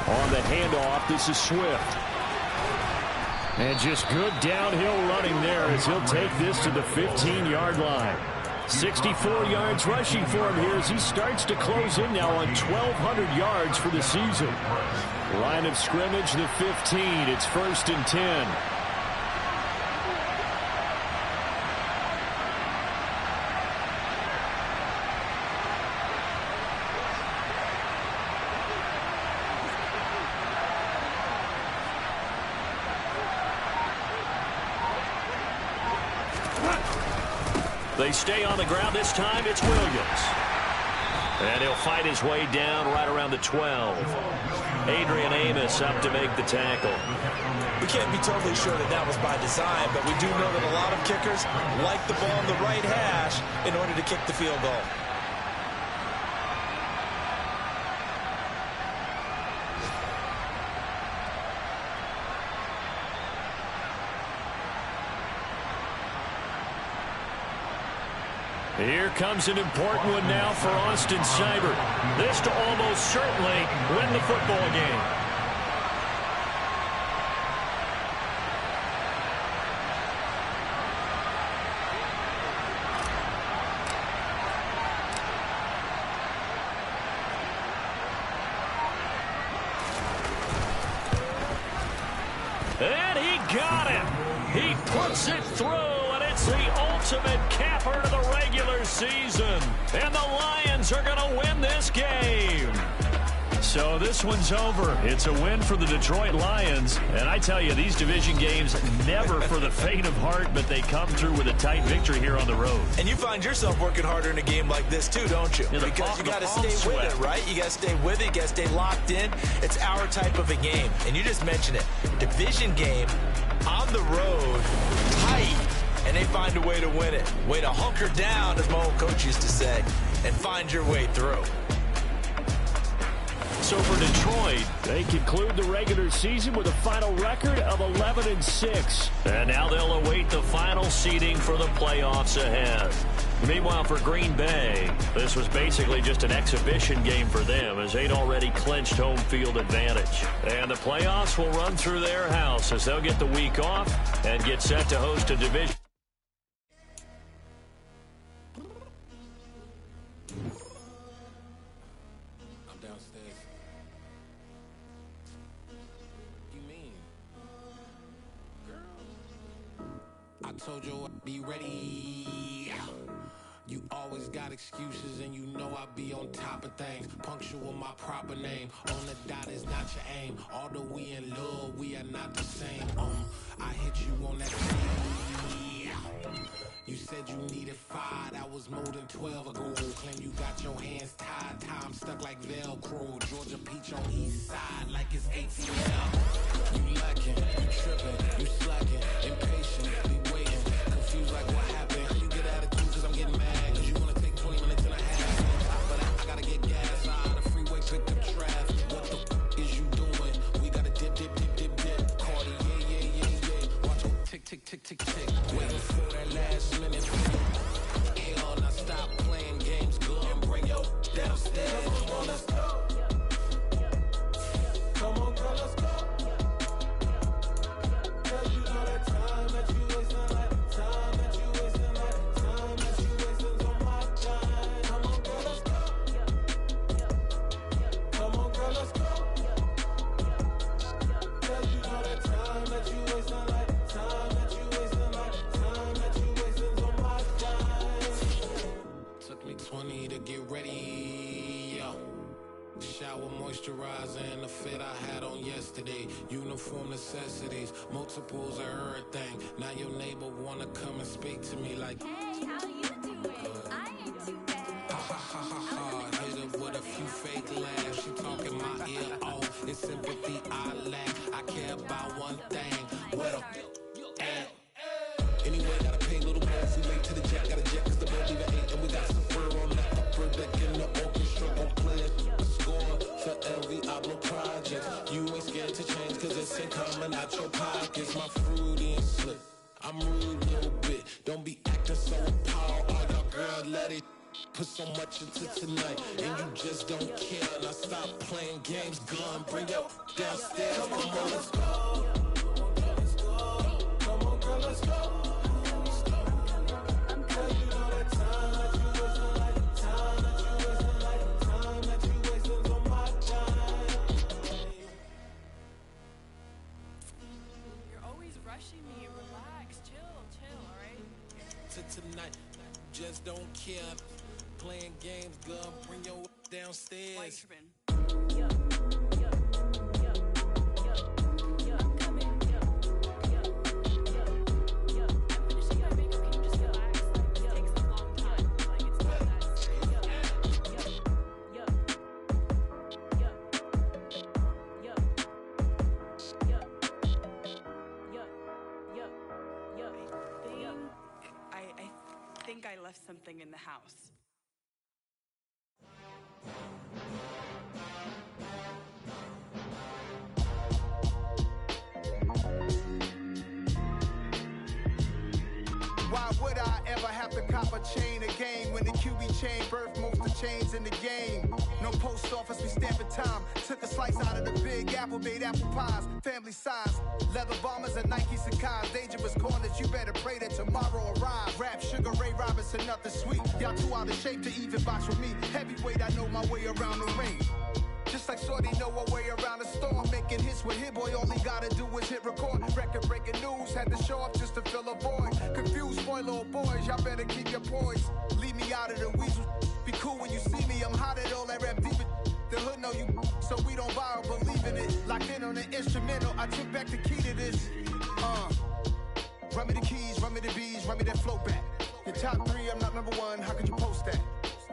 On the handoff, this is Swift. And just good downhill running there as he'll take this to the 15-yard line. 64 yards rushing for him here as he starts to close in now on 1,200 yards for the season. Line of scrimmage, the 15. It's 1st and 10. They stay on the ground. This time it's Williams. And he'll fight his way down right around the 12. Adrian Amos up to make the tackle. We can't be totally sure that was by design, but we do know that a lot of kickers like the ball in the right hash in order to kick the field goal. Here comes an important one now for Austin Seibert. This to almost certainly win the football game. And he got it. He puts it through, and it's the ultimate capper to the regular season. And the Lions are going to win this game. So this one's over. It's a win for the Detroit Lions. And I tell you, these division games, never for the faint of heart, but they come through with a tight victory here on the road. And you find yourself working harder in a game like this too, don't you? Yeah, because you got to stay with it, right? You got to stay with it. You got to stay locked in. It's our type of a game. And you just mentioned it. Division game on the road, tight. And they find a way to win it. Way to hunker down, as my old coach used to say, and find your way through. So for Detroit, they conclude the regular season with a final record of 11-6. And now they'll await the final seeding for the playoffs ahead. Meanwhile, for Green Bay, this was basically just an exhibition game for them as they'd already clinched home field advantage. And the playoffs will run through their house as they'll get the week off and get set to host a division. I told you I'd be ready. You always got excuses and you know I be on top of things. Punctual my proper name. On the dot is not your aim. Although we in love, we are not the same. I hit you on that tree. You said you needed 5, that was more than 12 ago. Claim you got your hands tied, time stuck like Velcro. Georgia Peach on east side like it's ATL. You lacking, you tripping, you slacking, impatient, be waiting, confused like what happened. You get attitude cause I'm getting mad, cause you wanna take 20 minutes and a half. On top of that, I gotta get gas out of the freeway, picked up traffic. What the f is you doing? We gotta dip, dip, dip, dip, dip. Cardi, yeah. Watch your tick, tick, tick, tick, tick. Waiting for that last minute. Hell, now stop playing games, go and bring your downstairs. Come on, let's go. Come on, girl, let's go. Cause you know that time that you waste. nigga, get ready. Shower moisturizer and the fit I had on yesterday. Uniform necessities, multiples of everything. Now your neighbor wanna come and speak to me like, hey, how you doing? I ain't too bad. Ha ha ha ha ha. Hit her with a few fake laughs. She talking my ear off. It's sympathy I lack. I care about one thing. What a anyway, gotta pay a little more. If we late to the jet, got a jet cause the boat even ate. And we got some fur on that upper deck in the orchestra on play. A score for every album project. You ain't scared to change cause it's ain't coming out your pockets. My fruity and slick. I'm rude a little bit. Don't be acting so appalled. Oh, your girl, let it put so much into tonight. And you just don't care. Now stop playing games. Gun, bring your downstairs. Come on, girl, let's go. Come on, girl, let's go. Tonight, just don't care. Playing games, girl, bring your downstairs. I left something in the house. Why would I ever have to cop a chain again when the QB chain birthed most of chains in the game? No post office, we stamping time. Took a slice out of the Big Apple, made apple pies, family size. Leather bombers and Nike Sakai's. Dangerous corners, you better pray that tomorrow arrives. Rap, Sugar Ray Robinson, nothing sweet. Y'all too out of shape to even box with me. Heavyweight, I know my way around the ring. Just like Shorty know her way around the storm. Making hits with Hit Boy, all he gotta do is hit record. Record breaking news, had to show up just to fill a void. Confused, spoiled little boys, y'all better keep your poise. Leave me out of the weasel. Be cool when you see me, I'm hot at all that rap deep. The hood know you, so we don't borrow, believe in it. Locked in on the instrumental, I took back the key to this. Run me the keys, run me the bees, run me that flow back. Your top 3, I'm not number 1, how could you post that?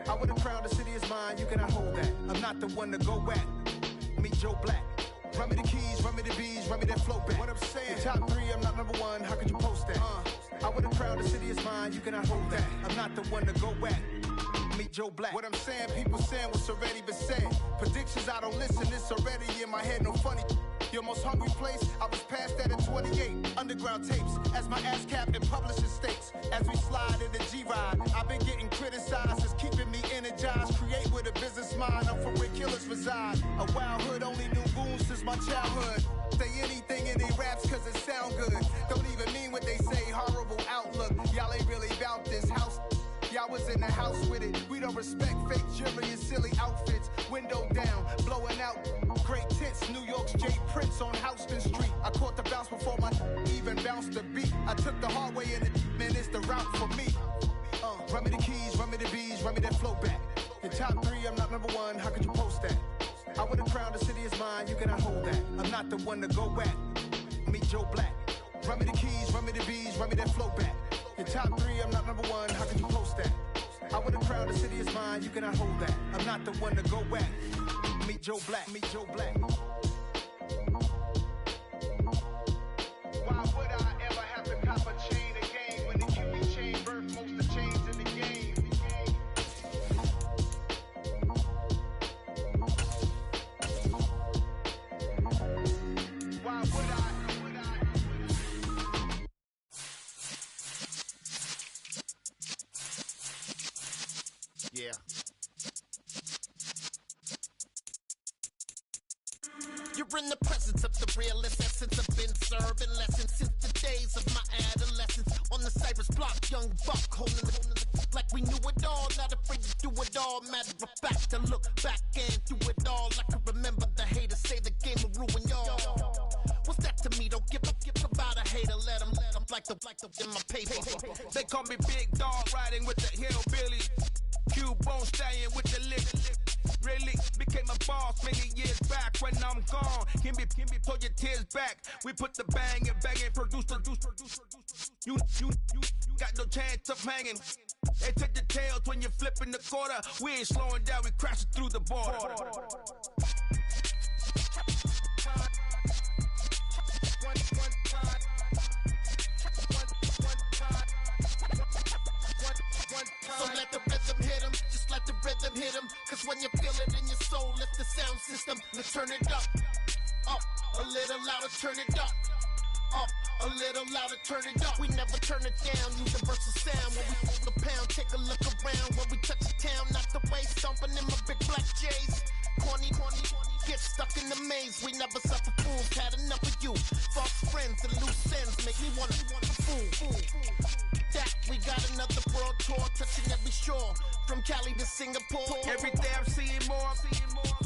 I would have crowned the city is mine, you cannot hold that. I'm not the one to go back. Meet Joe Black. Run me the keys, run me the bees, run me that flow back. What I'm saying, your top 3, I'm not number 1, how could you post that? I would have crowned the city is mine, you cannot hold that. I'm not the one to go back. Meet Joe Black. What I'm saying, people saying what's already been said. Predictions, I don't listen, it's already in my head, no funny. Your most hungry place, I was past that at 28. Underground tapes, as my ass capped in publishing states. As we slide in the G-Ride, I've been getting criticized, it's keeping me energized. Create with a business mind, I'm from where killers reside. A wild hood, only knew goons since my childhood. Say anything in they raps cause it sound good. Don't even mean what they say, horrible outlook. Y'all ain't really about this house. Y'all was in the house with it. We don't respect fake jewelry and silly outfits. Window down, blowing out great tits. New York's J. Prince on Houston Street. I caught the bounce before my even bounced the beat. I took the hard way and man, it's the route for me. Run me the keys, run me the bees, run me that flow back. Your top 3, I'm not number 1, how could you post that? I would have crowned the city is mine, you cannot hold that. I'm not the one to go back. Meet Joe Black. Run me the keys, run me the bees, run me that flow back. Your top 3, I'm not number 1, how could you post that? I would have crowned the city is mine, you cannot hold that. I'm not the one to go back. Meet Joe Black, meet Joe Black. Why would I ever have to cop a chain again when the QB chain birthed most of chains in the game? Why would I? Yeah. You're in the presence of the realest essence. I've been serving lessons since the days of my adolescence. On the Cypress block, young buck holding the like we knew it all. Not afraid to do it all. Matter of fact, to look back and do it all. I can remember the haters say the game will ruin y'all. What's that to me? Don't give about a hater. Let them like the in my paper. They call me Big Dog, riding with the hillbillies. Cubone staying with the lick. Really became a boss many years back. When I'm gone, can be pull your tears back. We put the bang and bang and produce. You got no chance of hanging. They take the tails when you're flipping the quarter. We ain't slowing down, we crashing through the border. So let the rhythm hit him, just let the rhythm hit him. Cause when you feel it in your soul, lift the sound system. Let's turn it up, a little louder, turn it up. A little louder, turn it up. We never turn it down, universal sound. When we hold the pound, take a look around. When we touch the town, not the way, stomping in my big black J's. Corny, get stuck in the maze. We never suffer fools, had enough of you. False friends and loose ends make me wanna fool. That we got another world tour, touching every shore, from Cali to Singapore. Every day I'm seeing more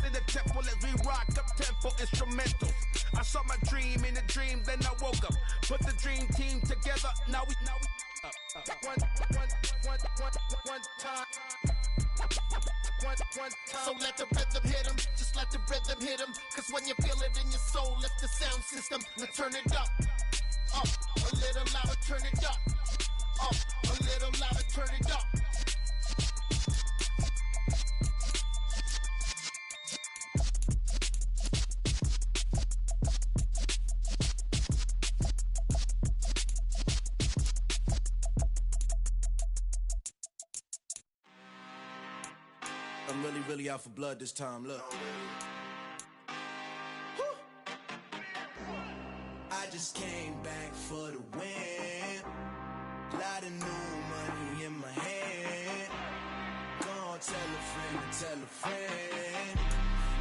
in the temple as we rock up tempo instrumentals. I saw my dream in a dream, then I woke up. Put the dream team together, now we one time. So let the rhythm hit him, just let the rhythm hit him. Cause when you feel it in your soul, lift the sound system. Let's turn it up, a little louder, turn it up. A little louder, turn it up. I'm really out for blood this time, look. I just came back for the win. Lot of new money in my hand. Gonna tell a friend to tell a friend.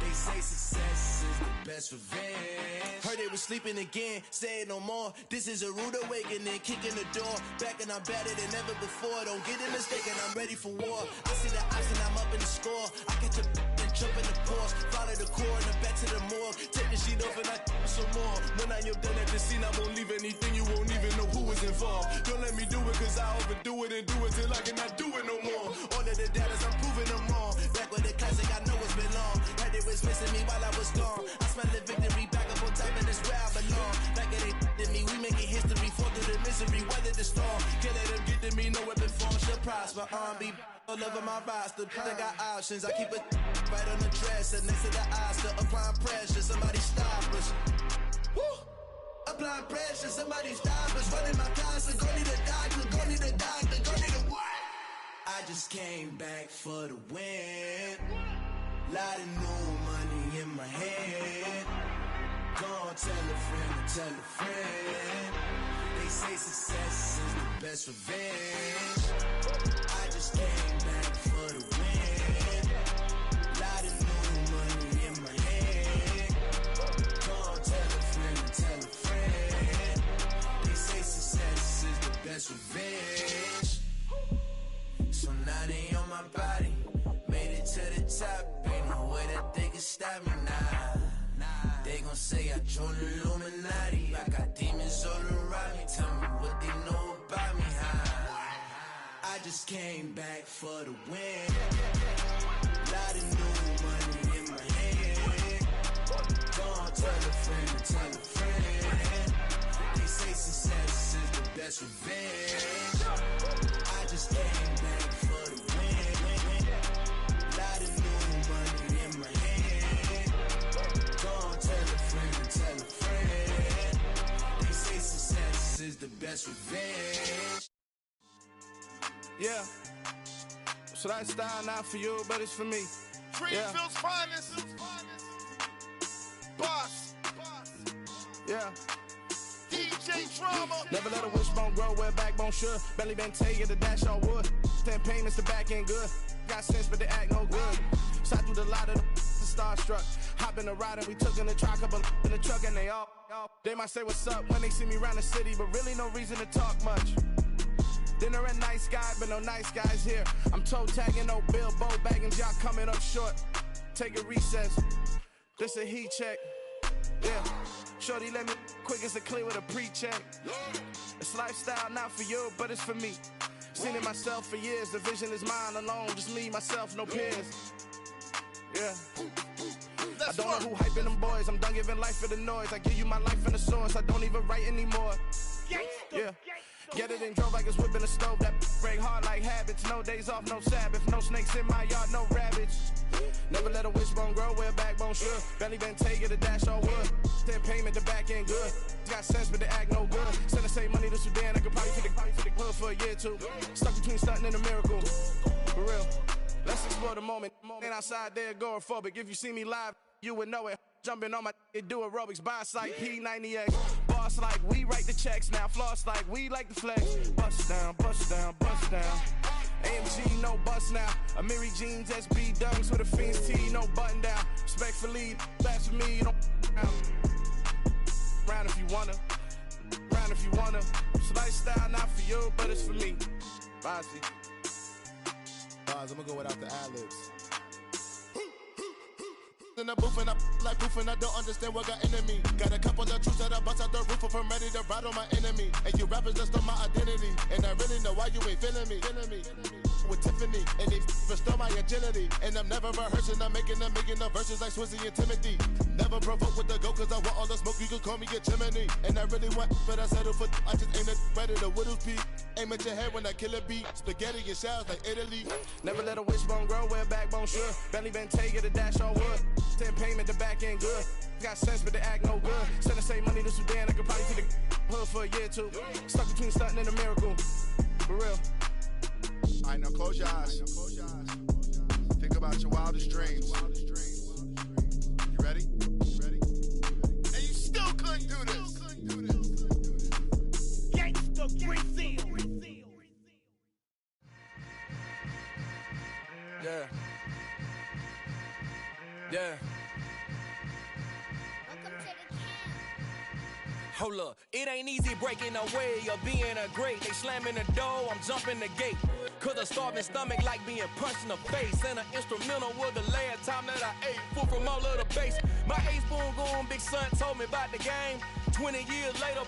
They say success is the best revenge. Heard they was sleeping again, saying no more. This is a rude awakening, kicking the door. Back and I'm better than ever before. Don't get it mistaken, I'm ready for war. I see the option, I'm up in the score. I get to and jump in the course. Follow the core and then back to the morgue. Take the sheet off and I some more. When I am done at the scene, I won't leave anything. You won't even know who was involved. Don't let me do it cause I overdo it and do it till I cannot do it no more. All of the data's I'm proving them wrong. Back with the classic, I know it's been long. Heard it was missing me while I was gone. I smell the victory back up on top and it's where I belong. Like it ain't to me, we making history. Fall through the misery, weather the storm. Can't let them get to me, no weapon form should prosper. Be all over my roster, I got options. I keep it right on the dresser, next to the Oscar. Applying pressure, somebody stop us. Woo! Applying pressure, somebody stop us. Running my closet, go need a doctor, go need a doctor, go need a what? I just came back for the win. Lot of new money in my hand. Gonna tell a friend to tell a friend. They say success is the best revenge. I just came back for the win. Lot of new money in my hand. Gonna tell a friend to tell a friend. They say success is the best revenge. So now they on my body. Made it to the top. Ain't no way that they can stop me now. They gon' say I joined the Illuminati. I got demons all around me. Tell me what they know about me, huh? I just came back for the win. Lot of new money in my hand. Gonna tell a friend to tell a friend. They say success is the best revenge. I just came back for the win. Lot of new money in my hand. Gonna tell a friend to tell a friend. They say success is the best revenge. Yeah. So that style not for you, but it's for me. Greenfield's finest. Boss. Yeah. DJ Drama. Never let a wishbone grow where backbone should. Belly been tell you the dash on wood. 10 payments, the back end good. Got sense, but they act no good. Side through the lot of the starstruck. Hop in the ride and we took in the truck, couple in the truck and they all. They might say what's up when they see me around the city, but really no reason to talk much. Dinner a nice guy, but no nice guys here. I'm toe tagging, no Bilbo bagging, y'all coming up short. Take a recess. This a heat check. Yeah. Shorty let me quick as a clear with a pre-check. It's lifestyle not for you, but it's for me. Seen it myself for years, the vision is mine alone. Just me, myself, no peers. Yeah. I don't know who hyping them boys. I'm done giving life for the noise. I give you my life in the source. I don't even write anymore. Yeah. Get it and drove like it's whipping a stove. That break hard like habits. No days off, no Sabbath. No snakes in my yard, no rabbits. Never let a wishbone grow where a backbone should. Belly been taking the dash all wood. Then payment, the back end good. Got sense, but they act no good. Send the same money to Sudan. I could probably take the hood for a year or two. Stuck between stunting and a miracle. For real. Let's explore the moment. Ain't outside there agoraphobic. If you see me live, you would know it. Jumping on my do aerobics, buy site P90X. Boss like we write the checks now. Floss like we like the flex. Bust down, bust down, bust down. AMG, no bust now. Amiri jeans, SB dunks with a Fiends T, no button down. Respectfully, that's for me, you don't round if you wanna. Round if you wanna. It's lifestyle, not for you, but it's for me. Bossy. I'm gonna go without the ad-libs. In the booth and I like proof and I don't understand what got into me. Got a couple of truths that I bust out the roof if I'm ready to ride on my enemy. And you rappers just on my identity. And I really know why you ain't feeling me. With Tiffany and they restore my agility. And I'm never rehearsing, I'm making the verses like Swizzy and Timothy. Never provoke with the go cause I want all the smoke, you can call me a chimney. And I really want, but I settle for, I just aim at ready to Whittles Peak. Aim at your head when I kill a beat. Spaghetti and shells like Italy. Never let a wishbone grow where a backbone should. Belly been taking the dash all wood. Then payment, the back end good. Got sense, but they act no good. Send the same money to Sudan, I could probably take the hood for a year or two. Stuck between stunting and a miracle. For real. All right, now close your eyes. Think about your wildest dreams. You ready? And you still couldn't do this. Gangsta Brazil. Yeah. Yeah. Hold up, it ain't easy breaking away or being a great. They slamming the door, I'm jumping the gate. Cause a starving stomach like being punched in the face. And an instrumental was the last time that I ate food from all of the base. My ace boom goon, big son told me about the game. 20 years later,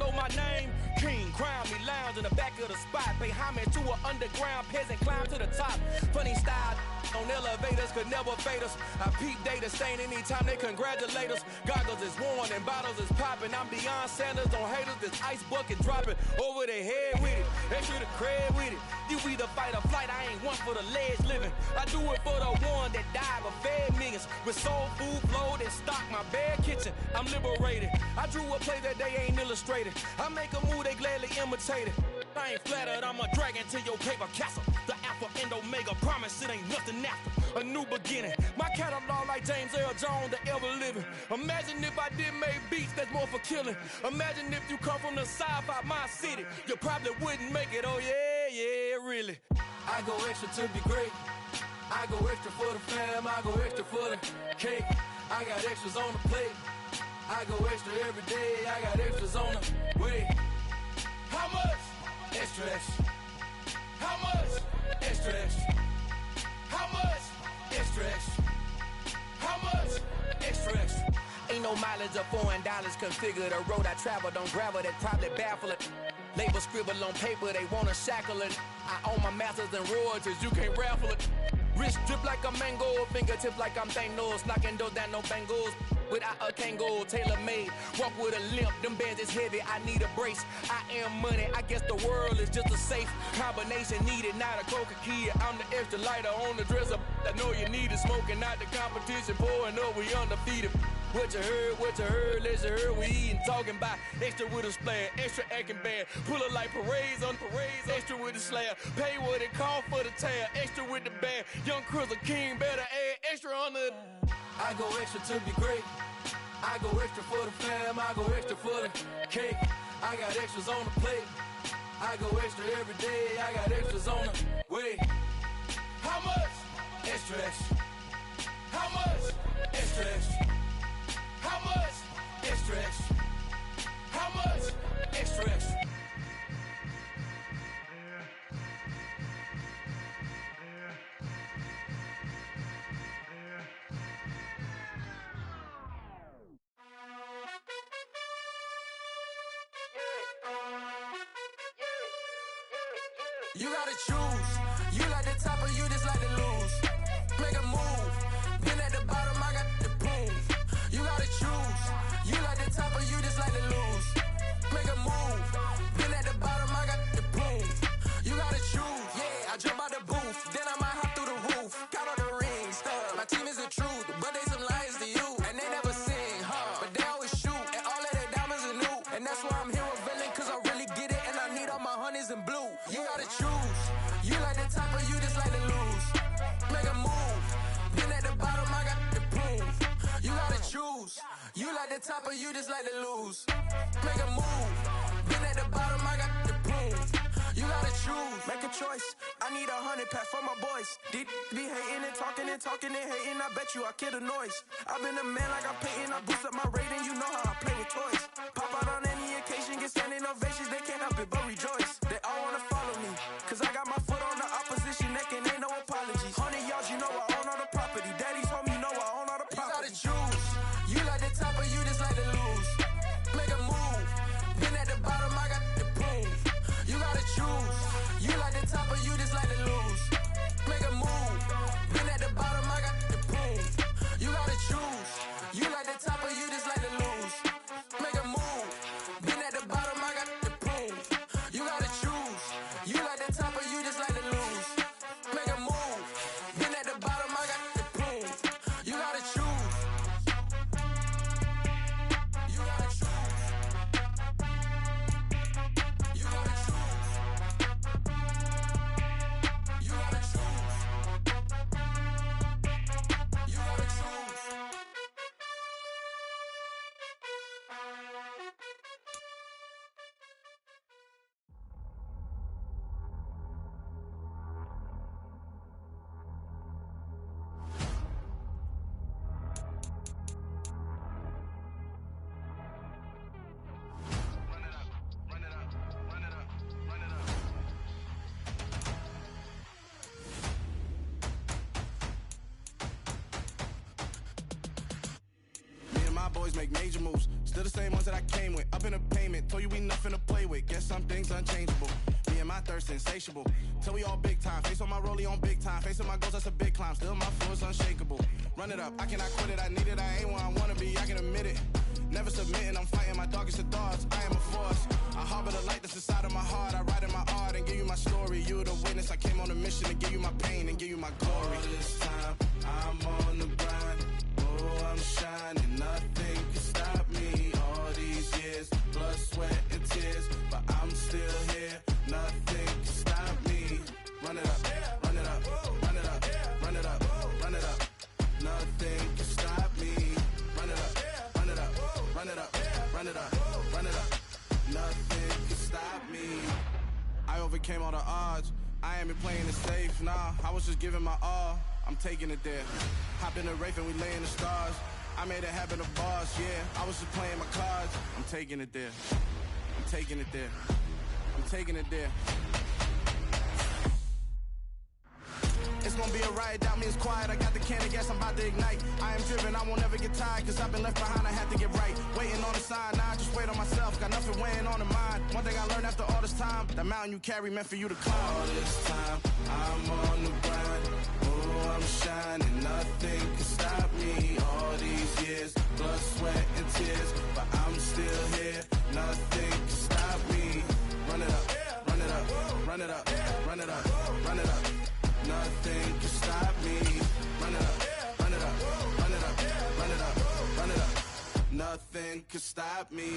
know my name. King, crown me, lounge in the back of the spot. Pay homage to an underground peasant, climb to the top. Funny style on elevators could never fade us. I peep data stain anytime they congratulate us. Goggles is worn and bottles is popping. I'm Deion Sanders on haters, this ice bucket dropping over their head with it. Extra the cred with it. You either fight or flight, I ain't one for the ledge living. I do it for the one that died but fed millions. With soul food flowed and stock my bare kitchen. I'm liberated. I drew a play that they ain't illustrated. I make a move, they gladly imitate it. I ain't flattered, I'm a dragon to your paper castle. The Alpha and Omega, promise it ain't nothing after. A new beginning. My catalog like James Earl Jones, the ever living. Imagine if I did make beats that's more for killing. Imagine if you come from the sci-fi, my city. You probably wouldn't make it, oh yeah, really. I go extra to be great. I go extra for the fam, I go extra for the cake. I got extras on the plate. I go extra every day, I got extras on the way. How much? Extra, extra. How much? Extra, extra. How much? Extra, extra. How much? Extra, extra. Ain't no mileage of $4 configure the road I travel. Don't gravel that probably baffle it. Label scribble on paper, they wanna shackle it. I own my masters and royalties, you can't raffle it. Wrist drip like a mango, fingertip like I'm Thanos. Knocking doors down, no bangles. Without a Kango, tailor-made. Walk with a limp, them bands is heavy, I need a brace. I am money, I guess the world is just a safe combination needed, not a coca key. I'm the extra lighter on the dresser. I know you need it, smoking out the competition, pouring up, we undefeated. What you heard, let's you heard, we eating, talking about extra with a splash, extra acting bad, pull it like parades on parades, extra with the slab, pay what it cost for the tab, extra with the band, young Chris a king, better add extra on the. I go extra to be great, I go extra for the fam, I go extra for the cake, I got extras on the plate, I go extra every day, I got extras on the way. How much? Extra, extra. How much? Extra, extra. How much? Extra, extra. How much? Extra, extra. You gotta choose. You like the top or you just like to lose. Make a move. Been at the bottom, I got the proof. You gotta choose. You like the top or you just like to lose. Make a move. Been at the bottom, I got the proof. You gotta choose. Yeah, I jump out the booth. Then I might hop through the roof. Count all the rings. My team is the truth, but they some liars to you. And they never sing, but they always shoot. And all of their diamonds are new. And that's why I'm here revealing, cause I really get it. And I need all my honeys in blue. You gotta choose. You like the top or you just like to lose. Make a move. Been at the bottom, I got the proof. You gotta choose. You like the top or you just like to lose. Make a move. Been at the bottom, I got the proof. You gotta choose. Make a choice. I need 100 pack for my boys. Be hating and talking and hating. I bet you I kill the noise. I've been a man like I'm Peyton. I boost up my rating. You know how I play with toys. Pop out on any occasion, get standing ovations. They can't help it but rejoice. They all wanna follow me, cause I got my foot on the opposition neck and ain't no apologies. 100 yards, you know I own all the property. Daddy's home, you know I own all the property. You gotta choose. You like the top or you just like to lose. Make a move. Been at the bottom, I got the proof. You gotta choose. You like the top or you just like to lose. Make a move. Been at the bottom, I got the proof. You gotta choose. You like the top or you just like to lose. Make a move. Been at the bottom, I got the proof. You gotta choose. You like the top or you just like to lose. Make a move. Been at the bottom, I got the proof. You gotta choose. You gotta choose. You gotta choose. You gotta choose. You gotta choose. Me and my boys make major moves. Still the same ones that I came with. Up in a payment. Told you we nothing to play with. Guess some things unchangeable. Me and my thirst insatiable. Till we all big time. Face on my rollie on big time. Facing my goals, that's a big climb. Still my flow is unshakable. Run it up. I cannot quit it. I need it. I ain't where I wanna be. I can admit it. Never submitting. I'm fighting my darkest of thoughts. I am a force. I harbor the light that's inside of my heart. I write in my art and give you my story. You the witness. I came on a mission to give you my pain and give you my glory. All this time, I'm on the grind. Oh, I'm shining. Nothing can stop me. All these years, blood, sweat, and tears. But I'm still here. Nothing can stop me. Run it up, run it up, run it up, run it up, run it up. Nothing can stop me. Run it up, run it up, run it up, run it up, run it up. Nothing can stop me. I overcame all the odds. I ain't been playing it safe, nah. I was just giving my all. I'm taking it there. Hop in the Wraith and we lay in the stars. I made it happen to bars, yeah. I was just playing my cards. I'm taking it there. I'm taking it there. I'm taking it there. It's gonna be a riot, doubt me, it's quiet. I got the can of gas, I'm about to ignite. I am driven, I won't ever get tired, cause I've been left behind, I had to get right. Waiting on the sign, now I just wait on myself. Got nothing weighing on the mind. One thing I learned after all this time, that mountain you carry meant for you to climb. All this time, I'm on the grind. Oh, I'm shining, nothing can stop me. All these years, blood, sweat, and tears. But I'm still here, nothing can stop me. Run it up, run it up, run it up, run it up, run it up. Nothing can stop me. Run it up, run it up, run it up, run it up, run it up. Nothing can stop me.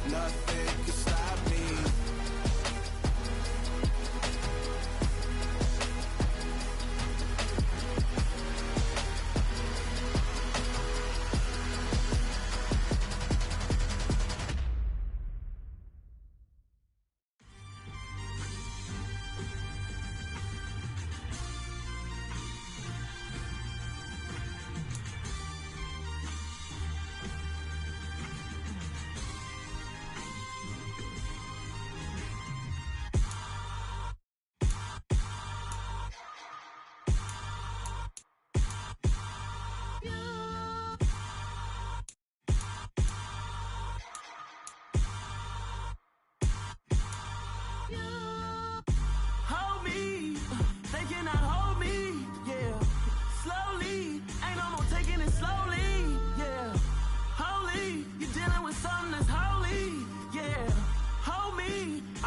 Nothing can stop me.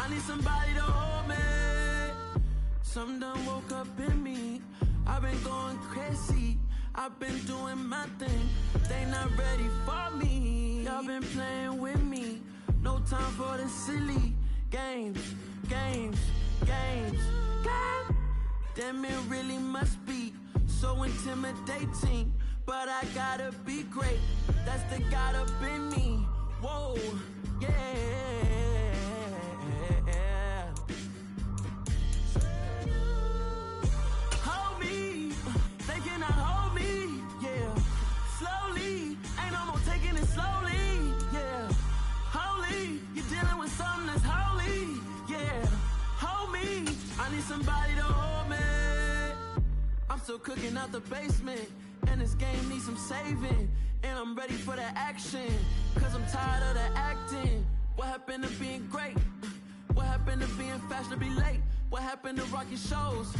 I need somebody to hold me. Something done woke up in me. I've been going crazy. I've been doing my thing. They not ready for me. Y'all been playing with me. No time for the silly games. Damn, it really must be so intimidating. But I gotta be great. That's the God up in me. Whoa, yeah. Hold me, they cannot hold me, yeah. Slowly, ain't no more taking it slowly, yeah. Holy, you're dealing with something that's holy, yeah. Hold me, I need somebody to hold me. I'm still cooking out the basement, and this game needs some saving. And I'm ready for the action, cause I'm tired of the acting. What happened to being great? What happened to being fashionably late? What happened to rocking shows?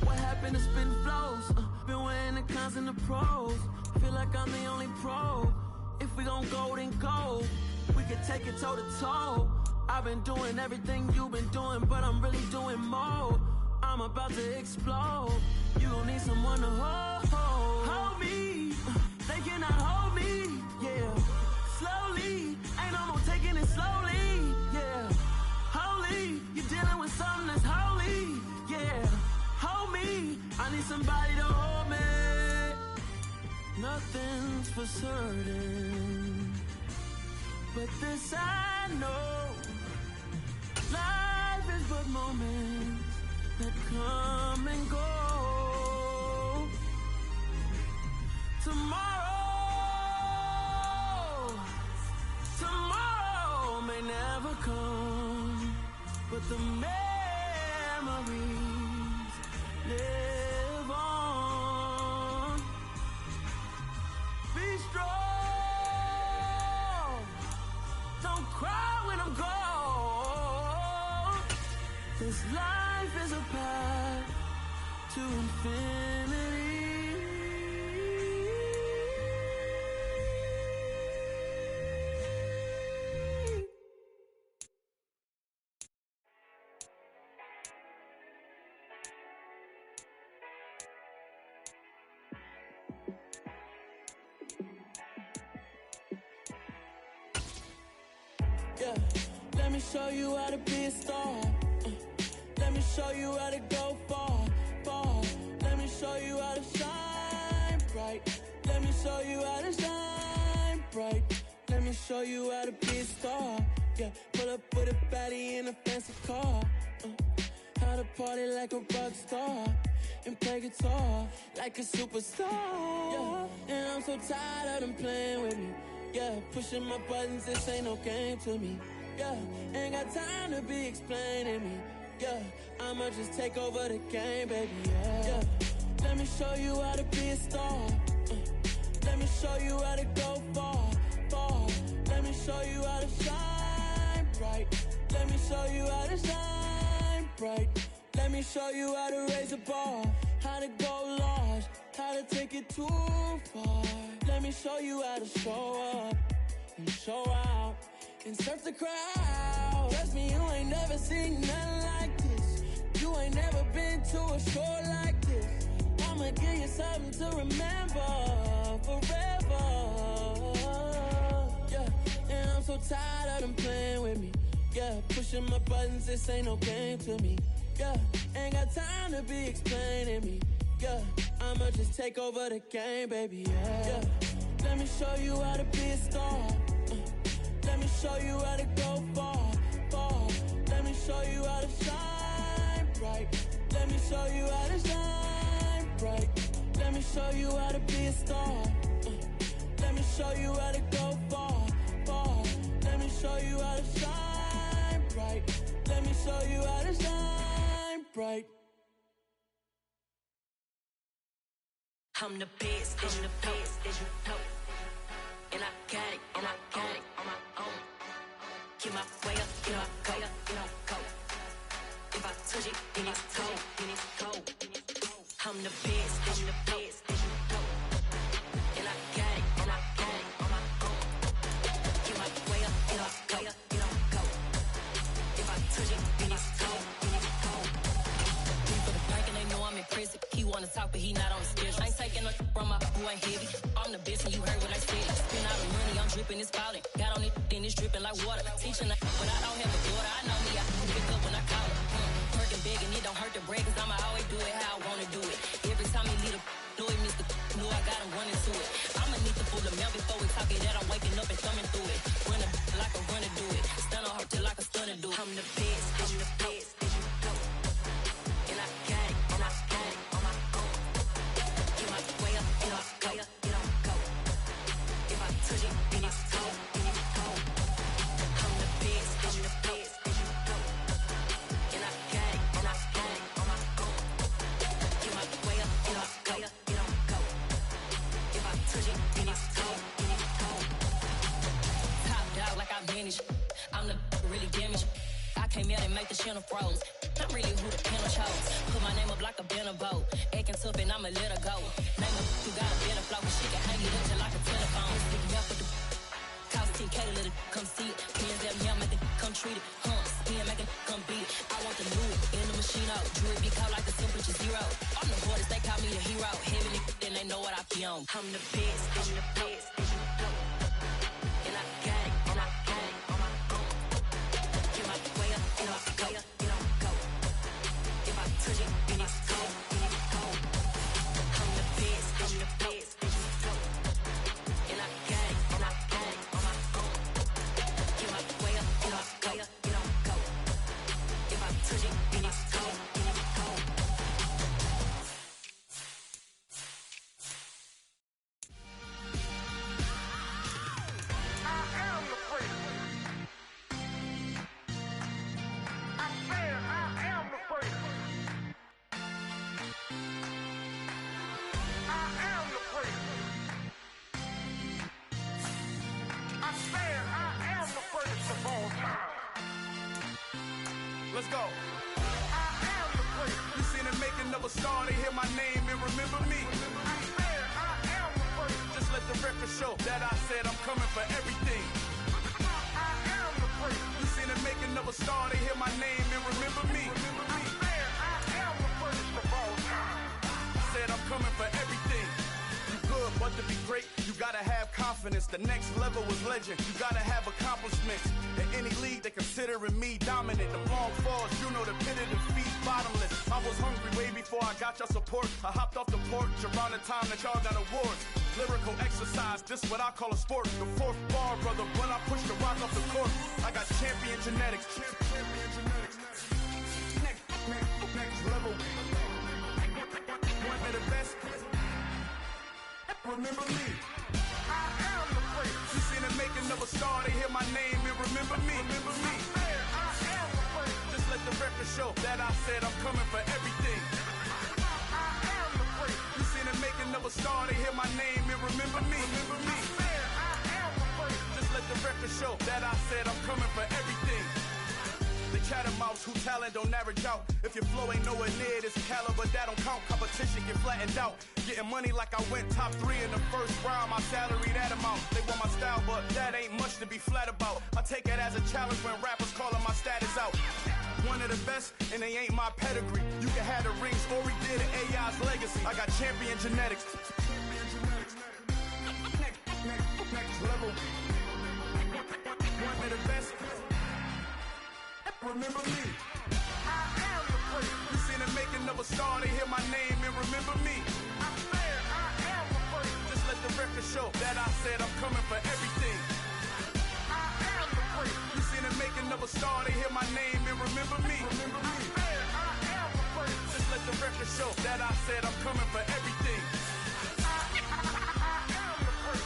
What happened to spitting flows? Been weighing the cons and the pros. Feel like I'm the only pro. If we gon' go, then go. We can take it toe to toe. I've been doing everything you've been doing, but I'm really doing more. I'm about to explode. You gon' need someone to hold me. They cannot hold me, yeah. Slowly, ain't no more taking it slowly, yeah. Holy, you're dealing with something that's holy, yeah. Hold me, I need somebody to hold me. Nothing's for certain, but this I know. Life is but moments that come and go. Tomorrow may never come, but the memories live on. Be strong, don't cry when I'm gone. This life is a path to infinity. Yeah, let me show you how to be a star. Let me show you how to go far. Let me show you how to shine bright. Let me show you how to shine bright. Let me show you how to be a star. Yeah, pull up with a baddie in a fancy car. How to party like a rock star and play guitar like a superstar. Yeah, and I'm so tired of them playing with me. Yeah, pushing my buttons, this ain't no game to me. Yeah, ain't got time to be explaining me. Yeah, I'ma just take over the game, baby. Yeah, let me show you how to be a star. Let me show you how to go far. Let me show you how to shine bright. Let me show you how to shine bright. Let me show you how to raise a bar, how to go large, how to take it too far. Let me show you how to show up and show out and surf the crowd. Trust me, you ain't never seen nothing like this. You ain't never been to a show like this. I'ma give you something to remember forever. Yeah, and I'm so tired of them playing with me. Yeah, pushing my buttons, this ain't no game to me. Yeah, ain't got time to be explaining me. Yeah, I'ma just take over the game, baby. Yeah, let me show you how to be a star. Let me show you how to go far. Let me show you how to shine bright. Let me show you how to shine bright. Let me show you how to be a star. Let me show you how to go far. Let me show you how to shine bright. Let me show you how to shine bright. I'm the best, as you know. And I got it, on my own. Get my way up, get my go. If I touch it, then it's cold. I'm the best, as you know. And I got it, on my own. Get my way up, get my go. If I touch it, but he not on the schedule. I ain't taking no from my boy heavy. I'm the best and you heard what I said. Spend all the money, I'm dripping, it's spouting. Got on it, then it's dripping like water. Teaching her, but I don't have a daughter. I know me, I pick up when I call her. Working big and it don't hurt to break, cause I'ma always do it how I wanna do it. Every time he lead a know he missed the know I got him running to it. I'ma need to pull the mail before we talk it that I'm waking up and thumbing through it. Run like a runner do it. Stun on her till like a stunner do it. I'm the best, I'm the best, and you know. And I got it, and I got it on my own. Get my way up, and I go, it don't go. If I touch it, then it's cold, then it's cold. I'm the best, and you know. And I got it, and I got it on my own. Get my way up, and I go, it don't go. If I touch it, then it's cold, then it's cold. Top dog like I manage. I'm the really damaged. I came out and make the channel froze. I'm really who the panel chose. Put my name up like a banner boat. Acting tough and I'ma let her go. Name her who got a better flow. She can hang it up just like a telephone. Stick me up with the cost 10K to let it come see it. Pins at me, I make it come treat it. Spin, make it come beat it. I want the new in the machine out. Jewelry be caught like the temperature zero. I'm the hardest, they call me the hero. Heavy then they know what I be on. I'm the best, I'm the best, and you know. And I got it, and I got it on my own. Get my way up, and I go, it don't go. If I touch it, then it's cold, then it's cold. I'm the best, I'm the best, and you know. And I got it, and I got it on my own. Get my way up, and I go, it don't go. If I touch it, then it's cold, then it's cold. Let's go. You seen the making of a star, they hear my name and remember me. Just let the record show that I said I'm coming for everything. You seen the making of a star, they hear my name and remember me. I said I'm coming for everything. You good, but to be great, you gotta have confidence. The next level was legend. You gotta have accomplishments. In any league, they considering me dominant. The long falls, you know the pit of defeat, bottomless. I was hungry way before I got your support. I hopped off the porch around the time that y'all got awards. Lyrical exercise, this what I call a sport. The fourth bar, brother, when I push the rock off the court. I got champion genetics. Next level. One of the best. Remember me. I am the place. You seen the making of a star, they hear my name and remember me. Remember me. I am the place. Just let the record show that I said I'm coming for everything. I am the place. You seen the making of a star, they hear my name and remember me. Remember me. I am the place. Just let the record show that I said I'm coming for everything. The chattermouths who talent don't average out. If your flow ain't nowhere near this caliber, that don't count. Competition get flattened out. Getting money like I went top 3 in the first round. My salary that amount. They want my style, but that ain't much to be flat about. I take it as a challenge when rappers calling my status out. One of the best, and they ain't my pedigree. You can have the rings, or we did it, AI's legacy. I got champion genetics. Next level. One of the best. Remember me. I am the place. You seen the making of a star, they hear my name and remember me. I am the place. Just let the record show that I said I'm coming for everything. I am the place. You seen the making of a star, they hear my name and remember me. Remember me. I am the place. Just let the record show that I said I'm coming for everything. I am the place.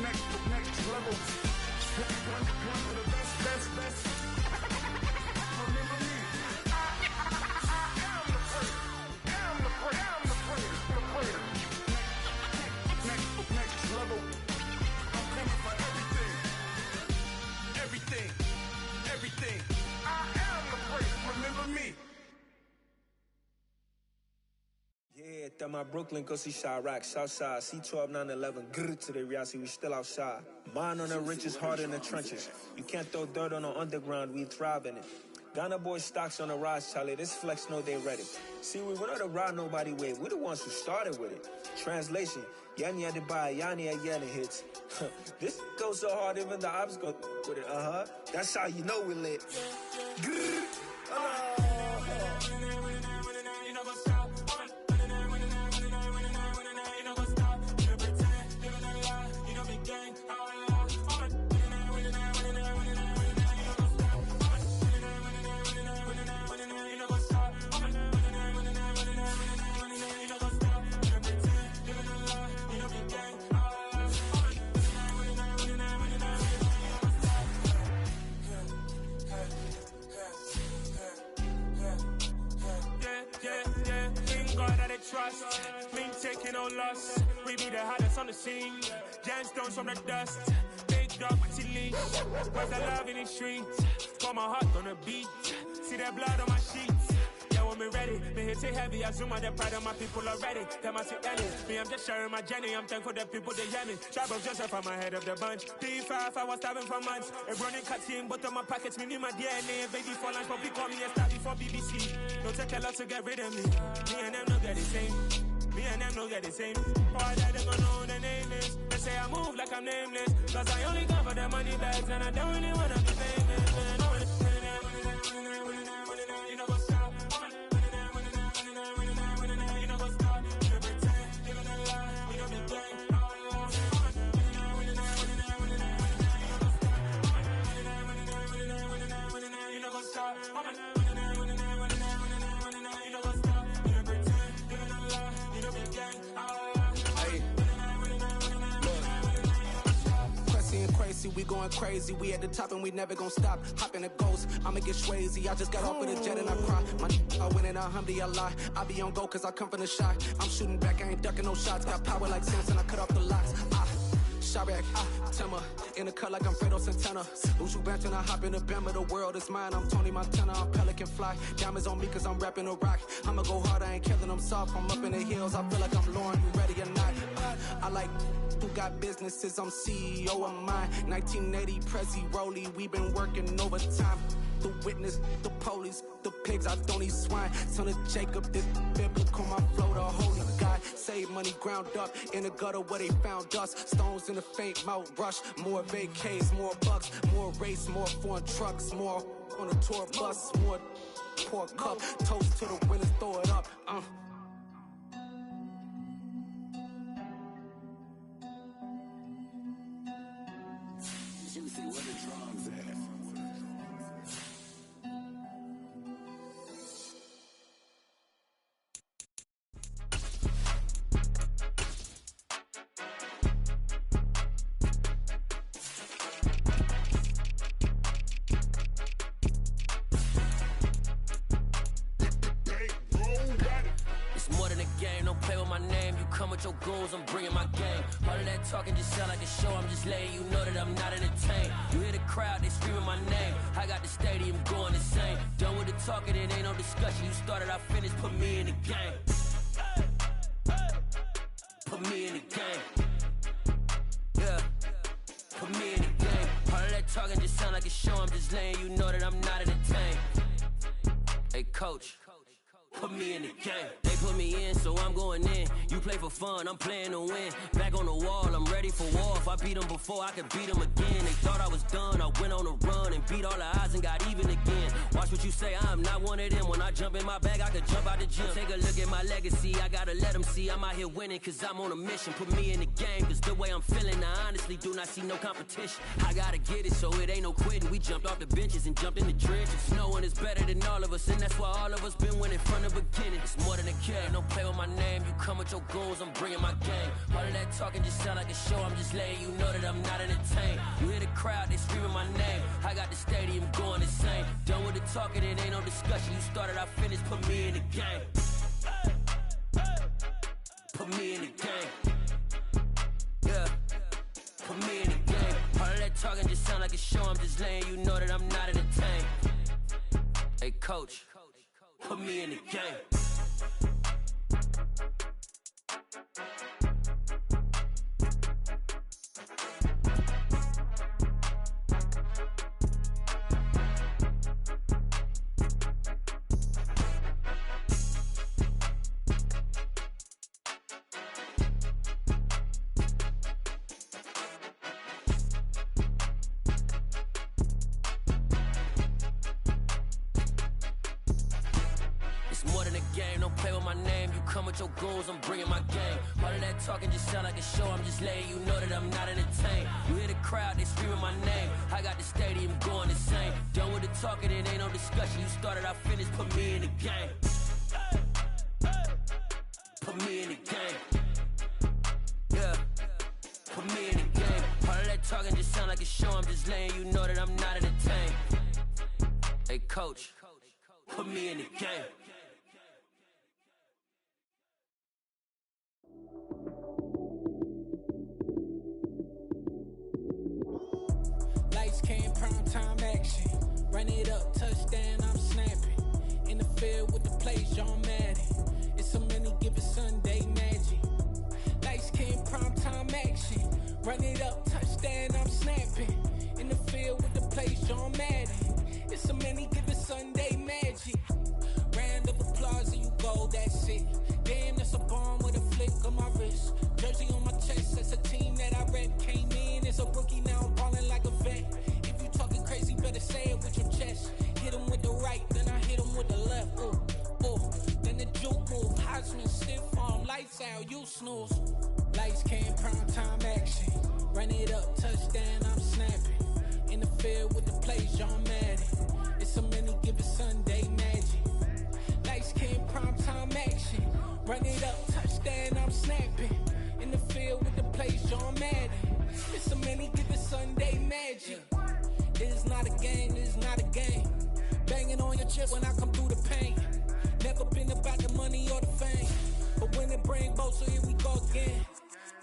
Next level. One of the best. Remember me. I am the place. Am the place. Next level. I'm coming for everything. Everything. I am the place. Remember me. Yeah, that my Brooklyn, go see Chirac, Southside, C12, 911, grrr to the reality, we still outside. Mine on the riches, hard in the trenches. You can't throw dirt on the underground, we thrive in it. Ghana boy stocks on the rise, Charlie. This flex know they ready. See, we were not to ride nobody with. We're the ones who started with it. Translation, Yani had to buy, Yani had yelling hits. This goes so hard, even the ops go with it. That's how you know we lit. Trust, mean taking no loss. We be the hottest on the scene. Gemstones from the dust. Big dog with your leash. Where's the love in the streets? Got my heart on the beat. See that blood on my sheets. Yeah, when we ready, me hit it heavy. I zoom out the pride of my people already. Them I see Ellie. Me, I'm just sharing my journey. I'm thankful that people they hear me. Tribe of Joseph, I'm ahead of the bunch. P5, I was starving for months. A running cutting, but on my pockets, me need my DNA. Baby for lunch, but we call me a star before BBC. Don't take a lot to get rid of me. Me and them no get the same. Me and them no get the same. Boy, that they gonna know who the name is. They say I move like I'm nameless. Cause I only come for the money bags and I don't really wanna be famous. You know what's up? You know what's up? You pretend, living a lie. We don't be gang. You know what's up? We going crazy, we at the top and we never gonna stop. Hop in a ghost, I'ma get swayzy. I just got off with a jet and I cry. My I win in a Humvee, I lie. I be on go cause I come from the shot. I'm shooting back, I ain't ducking no shots. Got power like Samson, I cut off the locks. Chirac, Timmer, in the cut like I'm Fredo Santana. Uju Benton, I hop in the Bama, the world is mine. I'm Tony Montana, I'm Pelican Fly. Diamonds on me cause I'm rapping a rock. I'ma go hard, I ain't killing them soft. I'm up in the hills, I feel like I'm Lauren, you ready or not? I like who got businesses, I'm CEO of mine. 1980 Prezi Rolly, we been working overtime. The witness, the police, the pigs, I don't eat swine. Son of Jacob, this biblical, my flow, the holy God. Save money ground up in the gutter where they found us. Stones in the faint Mount Rush. More vacays, more bucks, more race, more foreign trucks, more on a tour bus, more pour cup. Toast to the winners, throw it up. Juicy, where the drums at? Your goals, I'm bringing my game. All of that talking just sound like a show. I'm just letting you know that I'm not entertained. You hear the crowd, they screaming my name. I got the stadium going insane. Done with the talking, it ain't no discussion. You started, I finished, put me in the game. Put me in the game. Yeah, put me in the game. All of that talking just sound like a show. I'm just letting you know that I'm not entertained. Hey, coach. Put me in the game. They put me in, so I'm going in. You play for fun, I'm playing to win. Back on the wall, I'm ready for war. If I beat them before, I could beat them again. They thought I was done, I went on a run and beat all the odds and got even again. Watch what you say, I'm not one of them. When I jump in my bag, I could jump out the gym. Take a look at my legacy, I gotta let them see I'm out here winning, cause I'm on a mission. Put me in the game, cause the way I'm feeling, I honestly do not see no competition. I gotta get it, so it ain't no quitting. We jumped off the benches and jumped in the trenches. No one is better than all of us, and that's why all of us been winning from the beginning. It's more than a game, don't play with my name. You come with your goals, I'm bringing my game. All of that talking just sound like a show. I'm just letting you know that I'm not entertained. You hear the crowd, they screaming my name. I got the stadium going insane. Done with the talking, it ain't no discussion. You started, I finished, put me in the game. Put me in the game. Yeah, put me in the game. All of that talking just sound like a show. I'm just letting you know that I'm not entertained. Hey, coach, put me in the game. game. Don't play with my name. You come with your goons, I'm bringing my game. All of that talking just sound like a show. I'm just letting you know that I'm not entertained. You hear the crowd, they screaming my name. I got the stadium going insane. Done with the talking, it ain't no discussion. You started, I finished, put me in the game. Put me in the game. Yeah. Put me in the game. All of that talking just sound like a show. I'm just letting you know that I'm not entertained. Hey, coach, put me in the game. Lights came, prime time action. Run it up, touchdown, I'm snapping. In the field with the plays, John Madden. It's so many, give it Sunday magic. Lights came, prime time action. Run it up, touchdown, I'm snapping. In the field with the plays, John Madden. It's so many, give it Sunday magic. Round of applause and you go, that's it. Damn, that's a bomb with a flick on my wrist. Jersey on my chest, that's a team that I rep. Came in as a rookie, now I'm ballin' like a vet. If you talking crazy, better say it with your chest. Hit him with the right, then I hit him with the left. Ooh, ooh. Then the juke move, Heisman, stiff arm, lights out, you snooze. Lights came, prime time action. Run it up, touchdown, I'm snapping. In the field with the plays, John Madden. It's so many, give it Sunday magic. Lights came, prime time action. Run it up, touchdown, I'm snapping. In the field with the plays, John Madden. It's so many, give it Sunday magic. It is not a game, it is not a game. Banging on your chest when I come through the pain. Never been about the money or the fame. But when it bring both, so here we go again.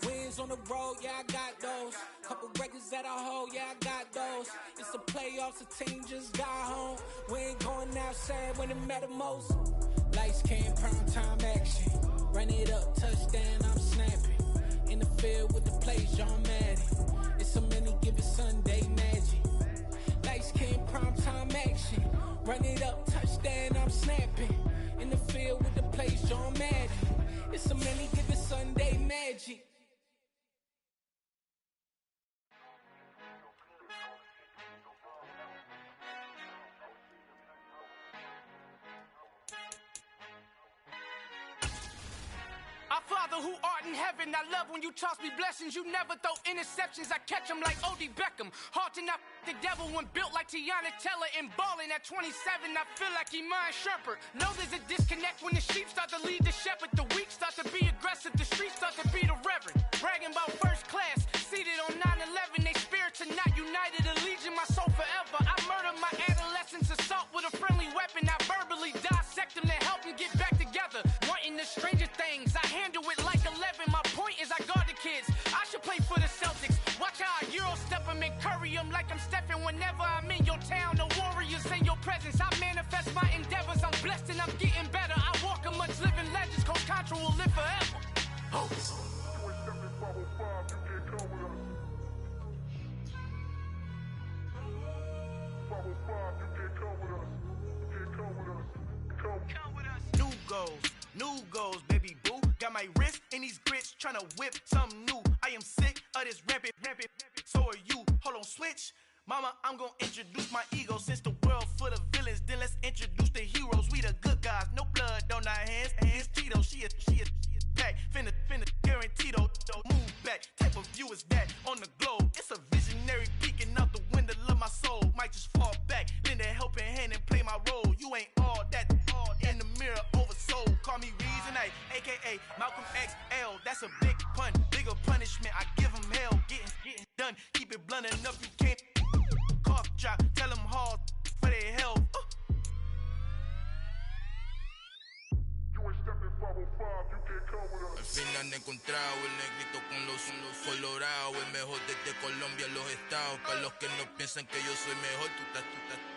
Wins on the road, yeah, I got those. Couple records that I hold, yeah, I got those. It's the playoffs, the team just got home. We ain't going outside when it matter most. Lights came, prime time action. Run it up, touchdown, I'm snapping. In the field with the plays, John Madden. It's so many, give it Sunday magic. Lights came, prime time action. Run it up, touchdown, I'm snapping. In the field with the plays, John Madden. It's so many, give it Sunday magic. Our Father who art in heaven, I love when you toss me blessings. You never throw interceptions, I catch them like O.D. Beckham. Hard to not the devil when built like Tiana Teller. And balling at 27, I feel like Iman Shumpert. Know there's a disconnect when the sheep start to lead the shepherd. The weak start to be aggressive, the streets start to be the reverend. Bragging about first class, seated on 9/11. They spirits are not united, a legion, my soul forever. I murder my adolescence, assault with a friendly weapon. I verbally dissect them to help them get back together. Wanting the stranger things, I handle it like 11. My point is I guard the kids. I should play for the Celtics. Watch how I Euro step them and curry them like I'm Stephen. Whenever I'm in your town, the Warriors in your presence. I manifest my endeavors. I'm blessed and I'm getting better. I walk amongst living legends. Coach Contra will live forever. Oh. New goals, baby boo. Got my wrist in these grits, tryna whip something new. I am sick of this rampant. So are you. Hold on, switch. Mama, I'm gonna introduce my ego. Since the world full of villains, then let's introduce the heroes. We the good guys, no blood on our hands. Hands Tito, she a pack. Finna, guaranteed, move back. Type of view is that on the globe? It's a visionary peeking out the window of my soul. Might just fall back, lend a helping hand and play my role. You ain't all that. In the mirror, oversold. Call me Reason A, aka Malcolm XL. That's a big pun, bigger punishment. I give him hell, getting done. Keep it blunt enough, you can't. Cough drop, tell them hard for their health. Al fin han encontrado el negrito con los colorados. El mejor desde Colombia, los estados. Para los que no piensan que yo soy mejor,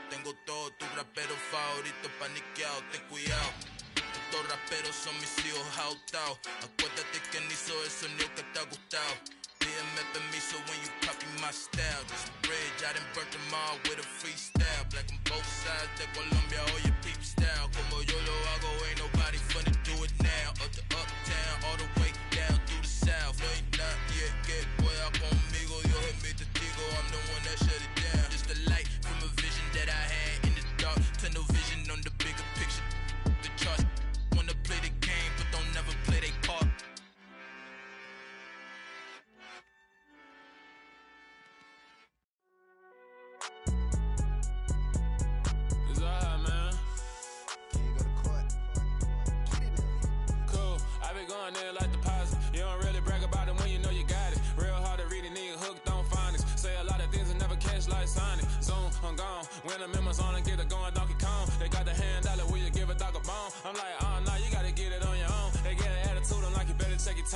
tengo todo, tus raperos favoritos paniqueados, ten cuidado. Estos raperos son mis hijos adoptados. Acuérdate que ni hizo el sonido que te ha gustado. Pídeme permiso when you copy my style. This bridge, I done burnt them all with a freestyle. Black on both sides de Colombia, oye peep style. Como yo lo hago, ain't nobody finna do it now. Up to uptown, all the way down through the south. No ain't not yet, que pueda conmigo. Dios es mi testigo, I'm the one that shut it down. Just a light from a vision that I had in the dark. Tunnel vision on the bigger picture. The charts wanna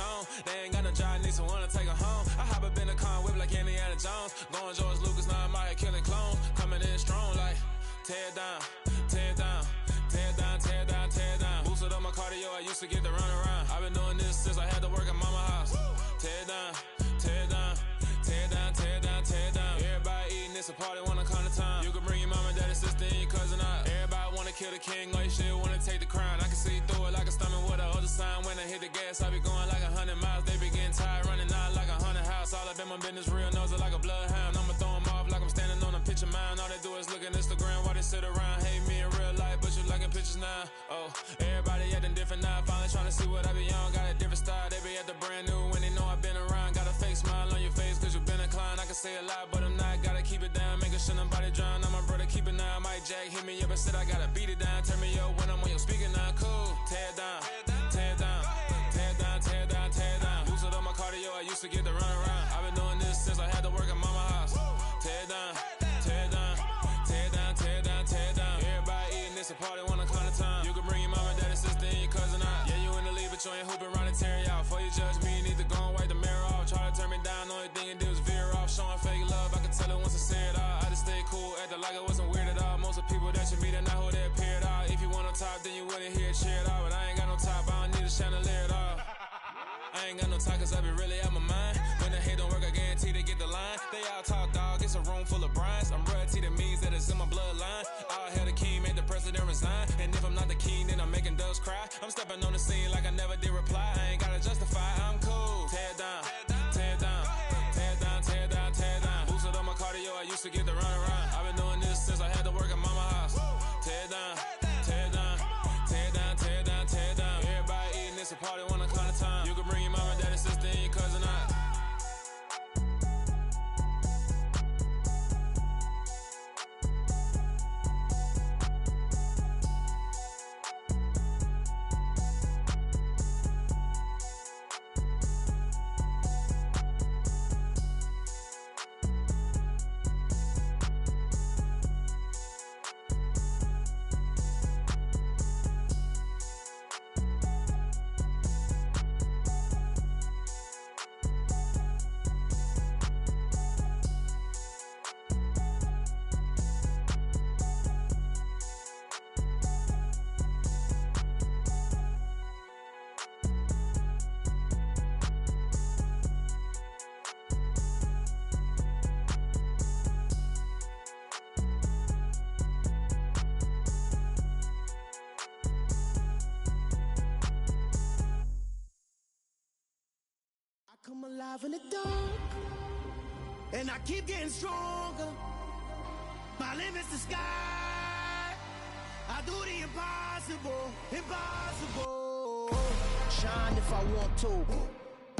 tone. They ain't got no job, need someone to take her home. I hop up in the car, whip like Indiana Jones. Going George Lucas, now I'm out here killing clones. Coming in strong like, tear down, tear down, tear down, tear down, tear down. Boosted up my cardio, I used to get to run around. I've been doing this since I had to work at mama house. Tear down, tear down, tear down, tear down, tear down. Everybody eating, it's a party, wanna come to time. You can bring your mama, daddy, sister, and your cousin out. Everybody wanna kill the king, or you shit wanna take the crown. I can see through it like a stomach with a other sign. When I hit the gas, I be going like 100 miles. They be getting tired, running out like 100 house. All up in my business, real nose like a bloodhound. I'ma throw them off like I'm standing on a picture mound. All they do is look at Instagram while they sit around. Hate me in real life, but you liking pictures now. Oh, everybody acting different now. Finally trying to see what I be on. Got a different style, they be at the brand new when they know I've been around. Got a fake smile on your face cause you been inclined. I can say a lot, but I'm not. Gotta keep it down, making sure nobody drown. I'm my brother, keep it now. Mike Jack hit me up and said I gotta beat it down. Turn me up when I'm on your speaker now. Cool, tear down, tear down, tear down, tear down, tear down. Boosted up my cardio, I used to get to run around. I've been doing this since I had to work at mama house. Tear down, tear down, tear down, tear down, tear down. Everybody eating, it's a party, wanna come to time. You can bring your mama, daddy, sister, and your cousin out. Yeah, you in the lead, but you ain't hooping around and tearing out. Before you judge me, you need to go and wipe the mirror off. Try to turn me down, only thing it did was veer off. Showing fake love, I can tell it once I say it all. I just stay cool, acting like it wasn't weird at all. Most of the people that you meet are not who they appear at all. If you want on top, then you wouldn't hear it cheer at all. But I ain't got no top, I don't need a chandelier at all. I ain't got no talk cause I be really out my mind. When the hate don't work, I guarantee they get the line. They all talk dog, it's a room full of brinds. I'm royalty, that means that it's in my bloodline. All hell the king, made the president resign. And if I'm not the king, then I'm making doves cry. I'm stepping on the scene like I never did reply. I ain't gotta justify, I'm cool. Tear down, tear down, tear down, tear down, tear down. Boosted up my cardio, I used to get to run around. I've been doing this since I had to work at mama house. Tear down, tear down, tear down, tear down, tear down. Everybody eating, it's a party, wanna come to time. You can bring your mama, daddy, sister, and your cousin out. Come alive in the dark, and I keep getting stronger. My limit's the sky. I do the impossible, impossible. Shine if I want to.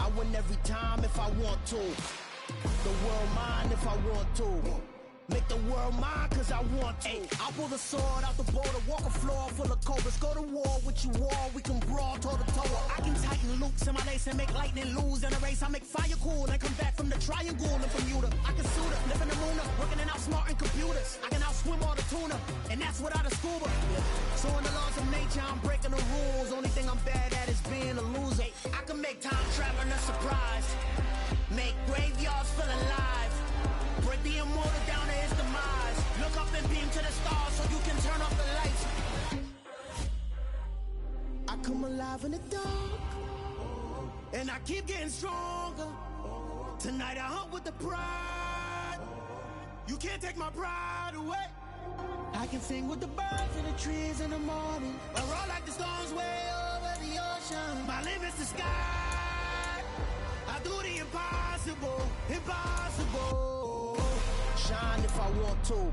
I win every time if I want to. The world mine if I want to. Make the world mine cause I want to. Ay, I'll pull the sword out the border, walk a floor full of cobras. Go to war with you all, we can brawl toe to toe. I can tighten loops in my lace and make lightning lose in a race. I make fire cool and come back from the triangle and Bermuda. I can suit up, live in the moon up, working and outsmarting computers. I can outswim all the tuna, and that's without a scuba. So in the laws of nature, I'm breaking the rules. Only thing I'm bad at is being a loser. I can make time traveling a surprise, make graveyards feel alive. Break the immortal down to his demise. Look up and beam to the stars so you can turn off the lights. I come alive in the dark, and I keep getting stronger. Tonight I hunt with the pride. You can't take my pride away. I can sing with the birds and the trees in the morning, or roll like the storms way over the ocean. My limit's the sky. I do the impossible, impossible. Shine if I want to.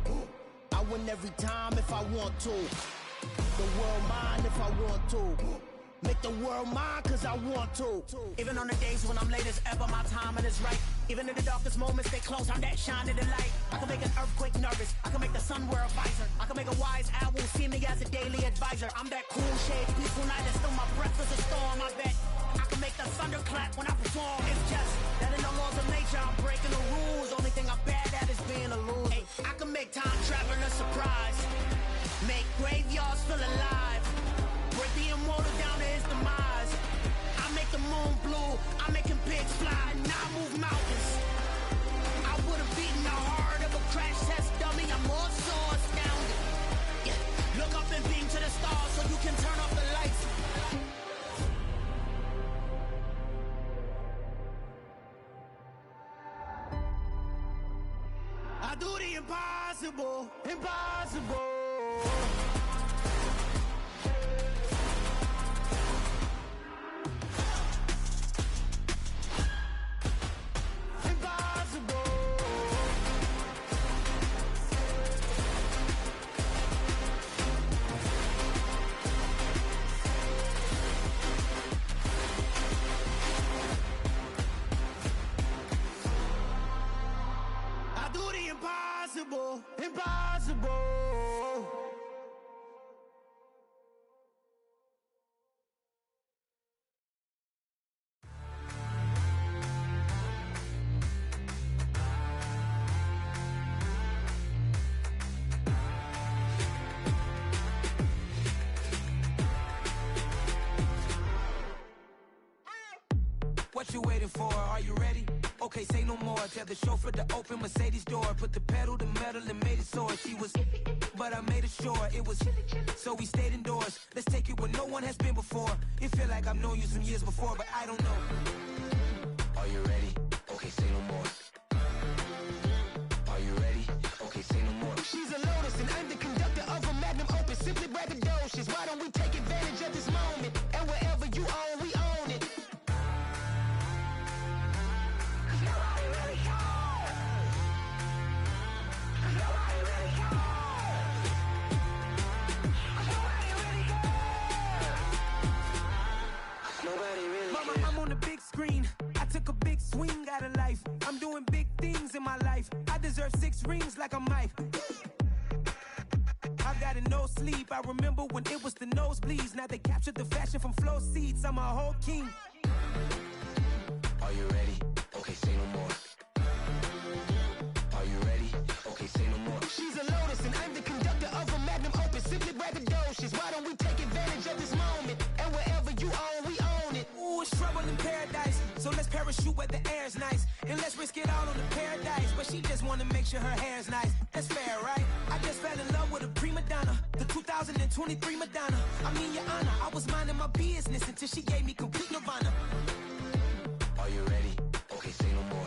I win every time if I want to. The world mine if I want to. Make the world mine cause I want to. Even on the days when I'm late as ever, my timing is right. Even in the darkest moments, they close, I'm that shining the light. I can make an earthquake nervous, I can make the sun wear a visor. I can make a wise owl see me as a daily advisor. I'm that cool shade, peaceful night, and still my breath is a storm, I bet. I can make the thunder clap when I perform. It's just that in the laws of nature, I'm breaking the rules. Only thing I'm bad at is being a loser. Ay, I can make time traveling a surprise, make graveyards feel alive. Break the immortal down to his demise. I make the moon blue impossible, impossible. Impossible, impossible. What you waiting for? Are you ready? Okay, say no more. Tell the chauffeur to open Mercedes door. Put the pedal to metal and made it soar. She was, but I made it sure it was. So we stayed indoors. Let's take it where no one has been before. It feel like I've known you some years before, but I don't know. Are you ready? Okay, say no more. Are you ready? Okay, say no more. She's a Lotus and I'm the conductor of a magnum opus. Simply braggadocious. Why don't we take advantage of this moment? And wherever you own, we own it. Mama, I'm on the big screen. I took a big swing out of life. I'm doing big things in my life. I deserve 6 rings like a Mike. I got a no sleep. I remember when it was the nosebleeds. Now they captured the fashion from flow seats. I'm a whole king. Are you ready? Okay, say no more. Are you ready? Okay, say no more. She's a Lotus and I'm the conductor of a magnum opus. Simply braggadocious. Why don't we take advantage of this moment? And wherever you own, we own it. Ooh, it's trouble in paradise. So let's parachute where the air's nice. And let's risk it all on the paradise. But she just wanna make sure her hair's nice. That's fair, right? I just fell in love with a prima donna. The 2023 Madonna. I mean, your honor, I was minding my business until she gave me complete nirvana. Are you ready? Okay, say no more.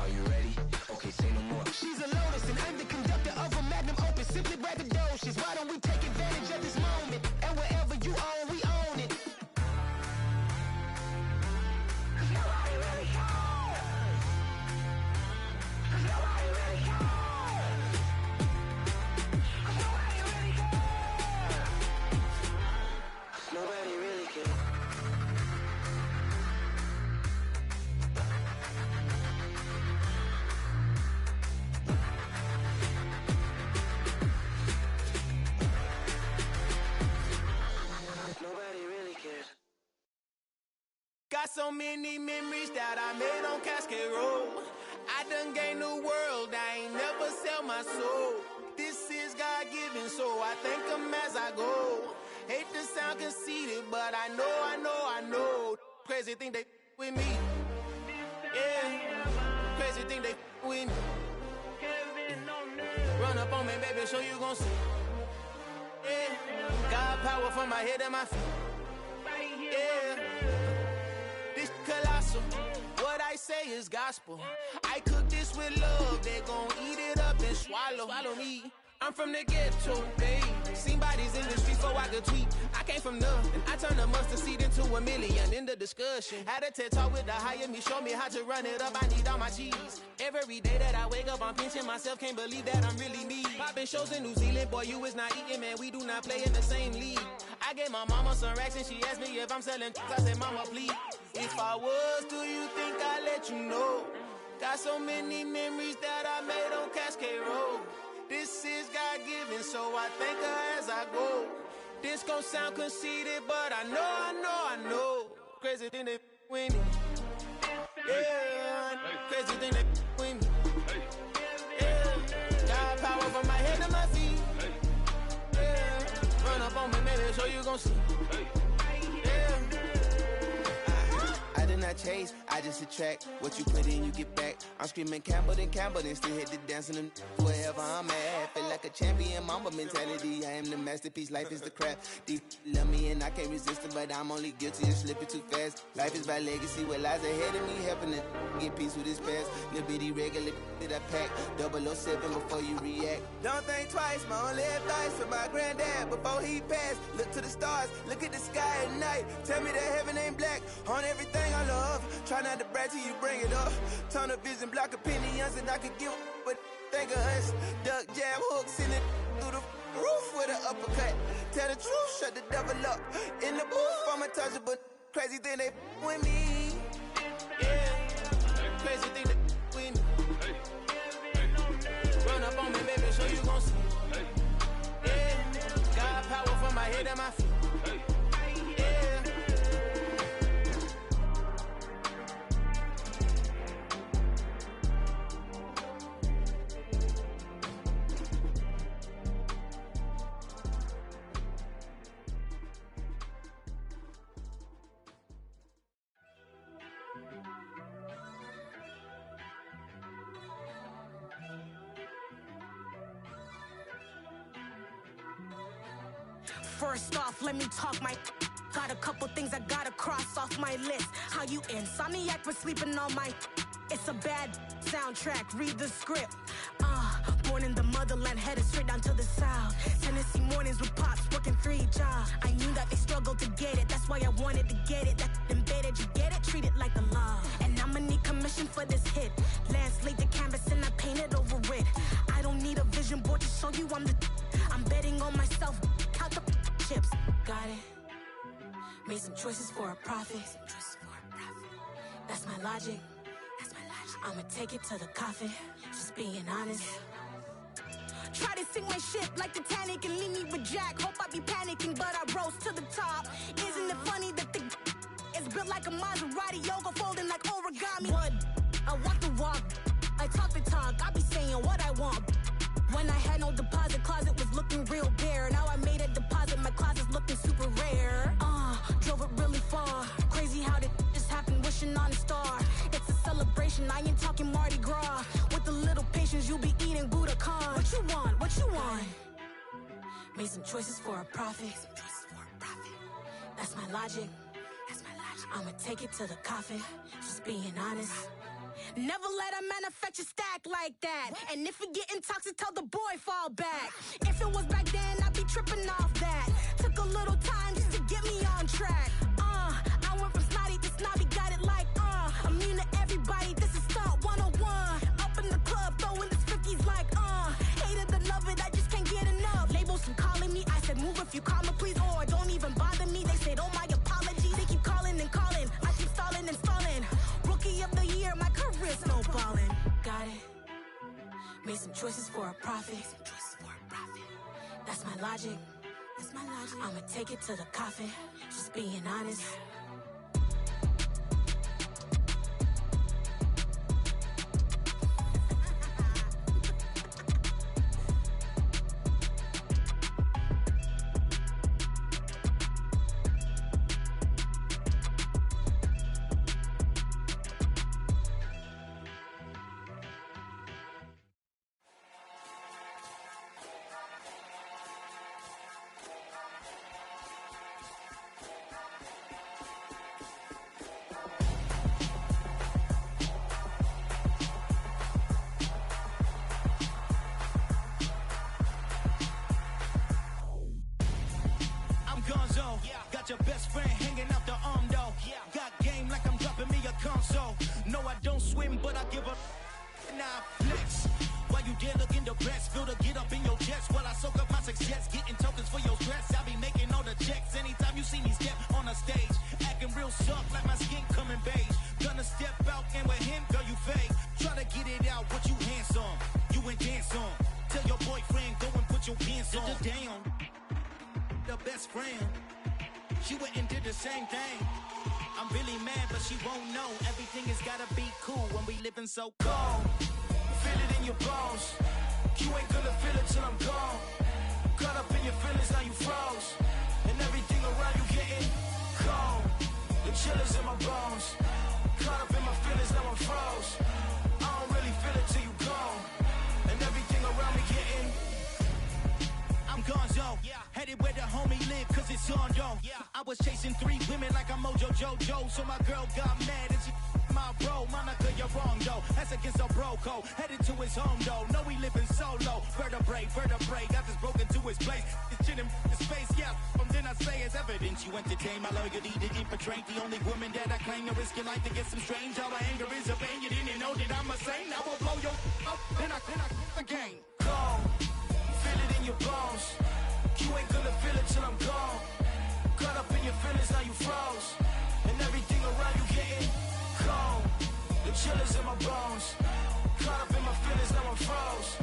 Are you ready? Okay, say no more. She's a Lotus and I'm the conductor of a magnum opus. Simply braggadocious. Why don't we take advantage of this moment? And wherever you own, we own it. Nobody really cares. Nobody really cares. Nobody really cares. Nobody really cares. Nobody really cares. Got so many memories that I made on Cascade Road. I done gained the world, I ain't never sell my soul. This is God-given, so I thank him as I go. Hate to sound conceited, but I know. Crazy thing they with me. Yeah, crazy thing they with me. Run up on me, baby, so you gon' see. Yeah, got power from my head and my feet. Yeah, this colossal. What I say is gospel. I cook this with love. They gon' eat it up and swallow me. I'm from the ghetto, babe. Seen bodies in the streets before I could tweet. I came from nothing. I turned a mustard seed into a million in the discussion. Had a TED talk with the higher me, show me how to run it up. I need all my cheese. Every day that I wake up, I'm pinching myself. Can't believe that I'm really me. Popping shows in New Zealand, boy, you is not eating, man. We do not play in the same league. I gave my mama some racks and she asked me if I'm selling. I said, mama, please. If I was, do you think I'd let you know? Got so many memories that I made on Cascade Road. This is God-given, so I thank her as I go. This gon' sound conceited, but I know. Crazy thing they with me. Yeah, crazy thing they with me. Yeah, got power from my head to my feet. Yeah, run up on me, maybe, so you gon' see. Yeah, I did not chase, I just attract. What you put in, you get back. I'm screaming Campbell, then still hit the dance and them wherever I'm at. Feel like a champion, mamba mentality. I am the masterpiece, life is the crap. Deep love me and I can't resist it, but I'm only guilty of slipping too fast. Life is by legacy, what lies ahead of me, helping to get peace with this past. Little bitty regular that I pack, 007 before you react. Don't think twice, my only advice for my granddad before he passed. Look to the stars, look at the sky at night. Tell me that heaven ain't black on everything I love. Try not to brag till you bring it up. Tunnel vision, block opinions, and I could give but think of us. Duck jab hooks in it through the roof with an uppercut. Tell the truth, shut the devil up. In the booth, I'm untouchable. Crazy thing they with me. Yeah, crazy thing they with me. Run up on me, baby, so you gon' see. Yeah, got power from my head and my feet. Yeah. First off, let me talk my. Got a couple things I gotta cross off my list. How you insomniac for sleeping on my. It's a bad soundtrack, read the script. Born in the motherland, headed straight down to the south. Tennessee mornings with pops, working 3 jobs. I knew that they struggled to get it, that's why I wanted to get it. That embedded, you get it, treat it like a law. And I'ma need commission for this hit. Last laid the canvas and I painted over it. I don't need a vision board to show you I'm the. I'm betting on myself, count the chips. Got it. Made some choices for a profit. That's my logic. I'ma take it to the coffin. Just being honest. Try to sink my ship like Titanic and leave me with Jack. Hope I be panicking, but I rose to the top. Isn't it funny that the is built like a Maserati, yoga folding like origami? What? I walk the walk. I talk the talk. I be saying what I want. When I had no deposit, closet was looking real bare. Now I made a deposit, my closet's looking super rare. Drove it really far. Crazy how did this happen, wishing on a star. It's a celebration, I ain't talking Mardi Gras. With a little patience, you'll be eating Budokan. What you want? What you want? Made some choices for a profit. That's my logic. I'ma take it to the coffin. Just being honest. Never let a manufacture stack like that. And if you getting toxic, tell the boy fall back. If it was back then, I'd be tripping off that. Took a little time just to get me on track. I went from snotty to snobby, got it like immune to everybody, this is stunt 101. Up in the club, throwing this 50s like hate it and love it, I just can't get enough. Labels from calling me, I said move if you call me please, or don't even bother me. They said oh my apologies, they keep calling and calling. I keep stalling and stalling. Rookie of the year, my career snowballing. Got it. Made some choices for a profit. That's my logic. I'ma take it to the coffin. Just being honest. Got your best friend hanging out the arm though. Got game like I'm dropping me a console. No, I don't swim, but I give up. Nah, flex. While you there looking the best, feel to get up in your chest while I soak up my success. Getting tokens for your stress. I be making all the checks anytime you see me step on a stage. Acting real soft like my skin coming beige. Gonna step out and with him, girl, you fake. Try to get it out, what you handsome. You ain't dance on. Tell your boyfriend, go and put your pants on. Down. The best friend. She went and did the same thing. I'm really mad, but she won't know. Everything has gotta be cool when we living so cold. Feel it in your bones. You ain't gonna feel it till I'm gone. Caught up in your feelings, now you froze. And everything around you getting cold. The chill is in my bones. Caught up in my feelings, now I'm froze. I don't really feel it till you gone. And everything around me getting. I'm gonzo, headed where the homie live, cause it's on, yo. I was chasing 3 women like I'm Mojo Jojo, so my girl got mad and she my bro. Monica, you're wrong, though. That's against a bro code. Headed to his home, though. No, he living solo. Vertebrae, got this broken to his place. It's chin in his face, yeah. From then I say it's evidence you entertain my loyalty to infiltrate. The only woman that I claim to risk your life to get some strange. All my anger is a pain. You didn't know that I'm a saint. I will blow your up, then I again. Go. Feel it in your bones. You ain't gonna feel it till I'm gone. Caught up in your feelings, now you froze. And everything around you getting cold. The chill is in my bones. Caught up in my feelings, now I'm froze.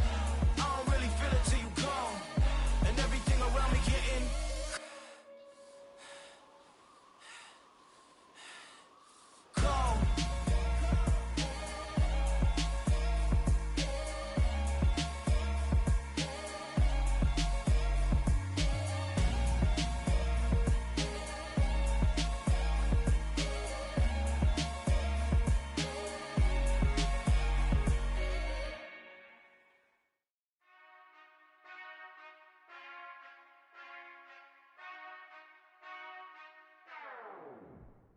I don't really feel it till you gone. And everything around me getting cold.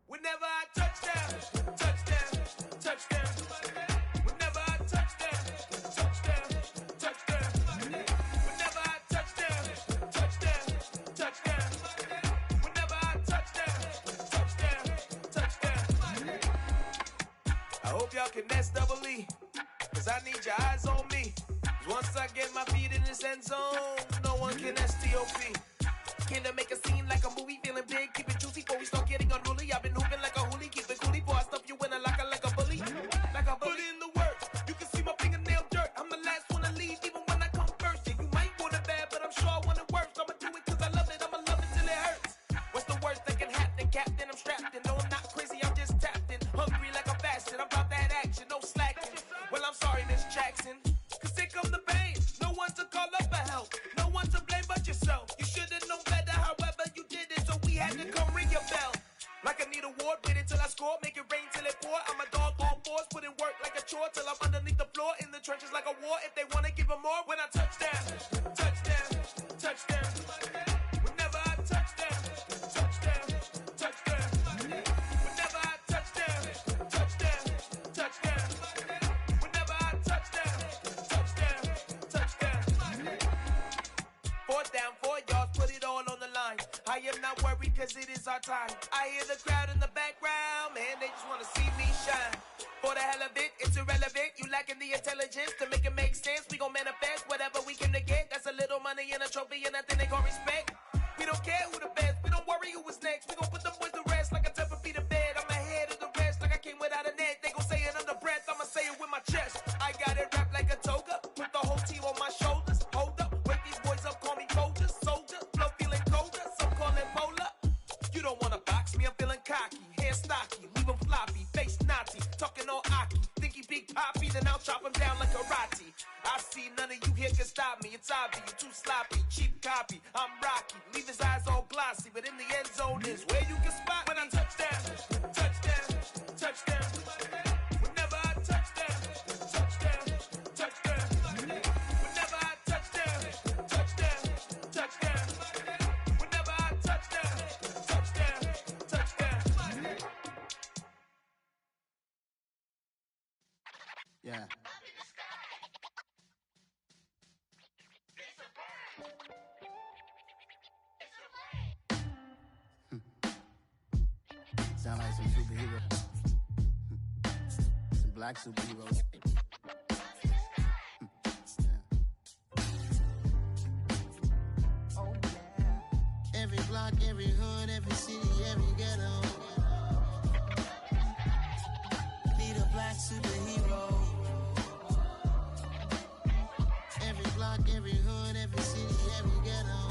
Whenever I touch down, whenever I touch down, whenever I touch down, whenever I touch down. I hope y'all can nest double E, cause I need your eyes on me. Cause once I get my feet in this end zone, no one can STOP. Came to make a scene like a movie, feeling big, keep it juicy before we start getting unruly. I've been hooping like a hoolie, keep it coolie before I stuff you in a locker like a bully. Like a bully in the work, you can see my fingernail dirt. I'm the last one to leave, even when I come first. Yeah, you might want it bad, but I'm sure I want it worse. I'ma do it cause I love it, I'ma love it till it hurts. What's the worst that can happen, Captain? I'm strapped in, no I'm not crazy, I'm just tapped in. Hungry like I'm fasting, I'm about that action, no slacking. Well, I'm sorry, Miss Jackson, cause here come the pain. No one to call up for help, no one to blame but yourself. You should've known better, however you did it, so we had to come ring your bell. Like I need a ward, wait until I score, make it rain till it pour. I'm a dog on force, put in work like a chore till I'm underneath the floor, in the trenches like a war. If they wanna give them more, when I touch down. Whenever I touch down. Whenever I touch down. Whenever I touch down. 4th down, 4 yards, put it all on the line. I am not worried cause it is our time. I hear the crowd in the background, man, they just wanna see me shine. For the hell of it, it's irrelevant. You lacking the intelligence to make it make sense. We gon' manifest whatever we came to get. That's a little money and a trophy and nothing they gon' respect. We don't care who the best, we don't worry who was next. We gon' put them boys to rest like a Tempur-Pedic bed. I'm ahead of the rest like I came without a net. They gon' say it under breath, I'ma say it with my chest. I got it wrapped like a toga, put the whole team on my shoulders. Hold up, wake these boys up, call me Folger. Soldier, flow feeling colder, some call it polar. You don't wanna box me, I'm feeling cocky. Hair stocky, leave him floppy, face naughty. Talking all aki, think he big poppy, then I'll chop him down like karate. I see none of you here can stop me. It's obvious, you too sloppy, cheap copy. I'm Rocky, leave his eyes all glossy, but in the end zone is where you can spot when I touch down. Whenever I touch down. Whenever I touch down. Whenever I touch down. Yeah. Sound like some superheroes. Some black superheroes. Oh, yeah. Every block, every hood, every city, every ghetto. Need a black superhero. Every block, every hood, every city, every ghetto.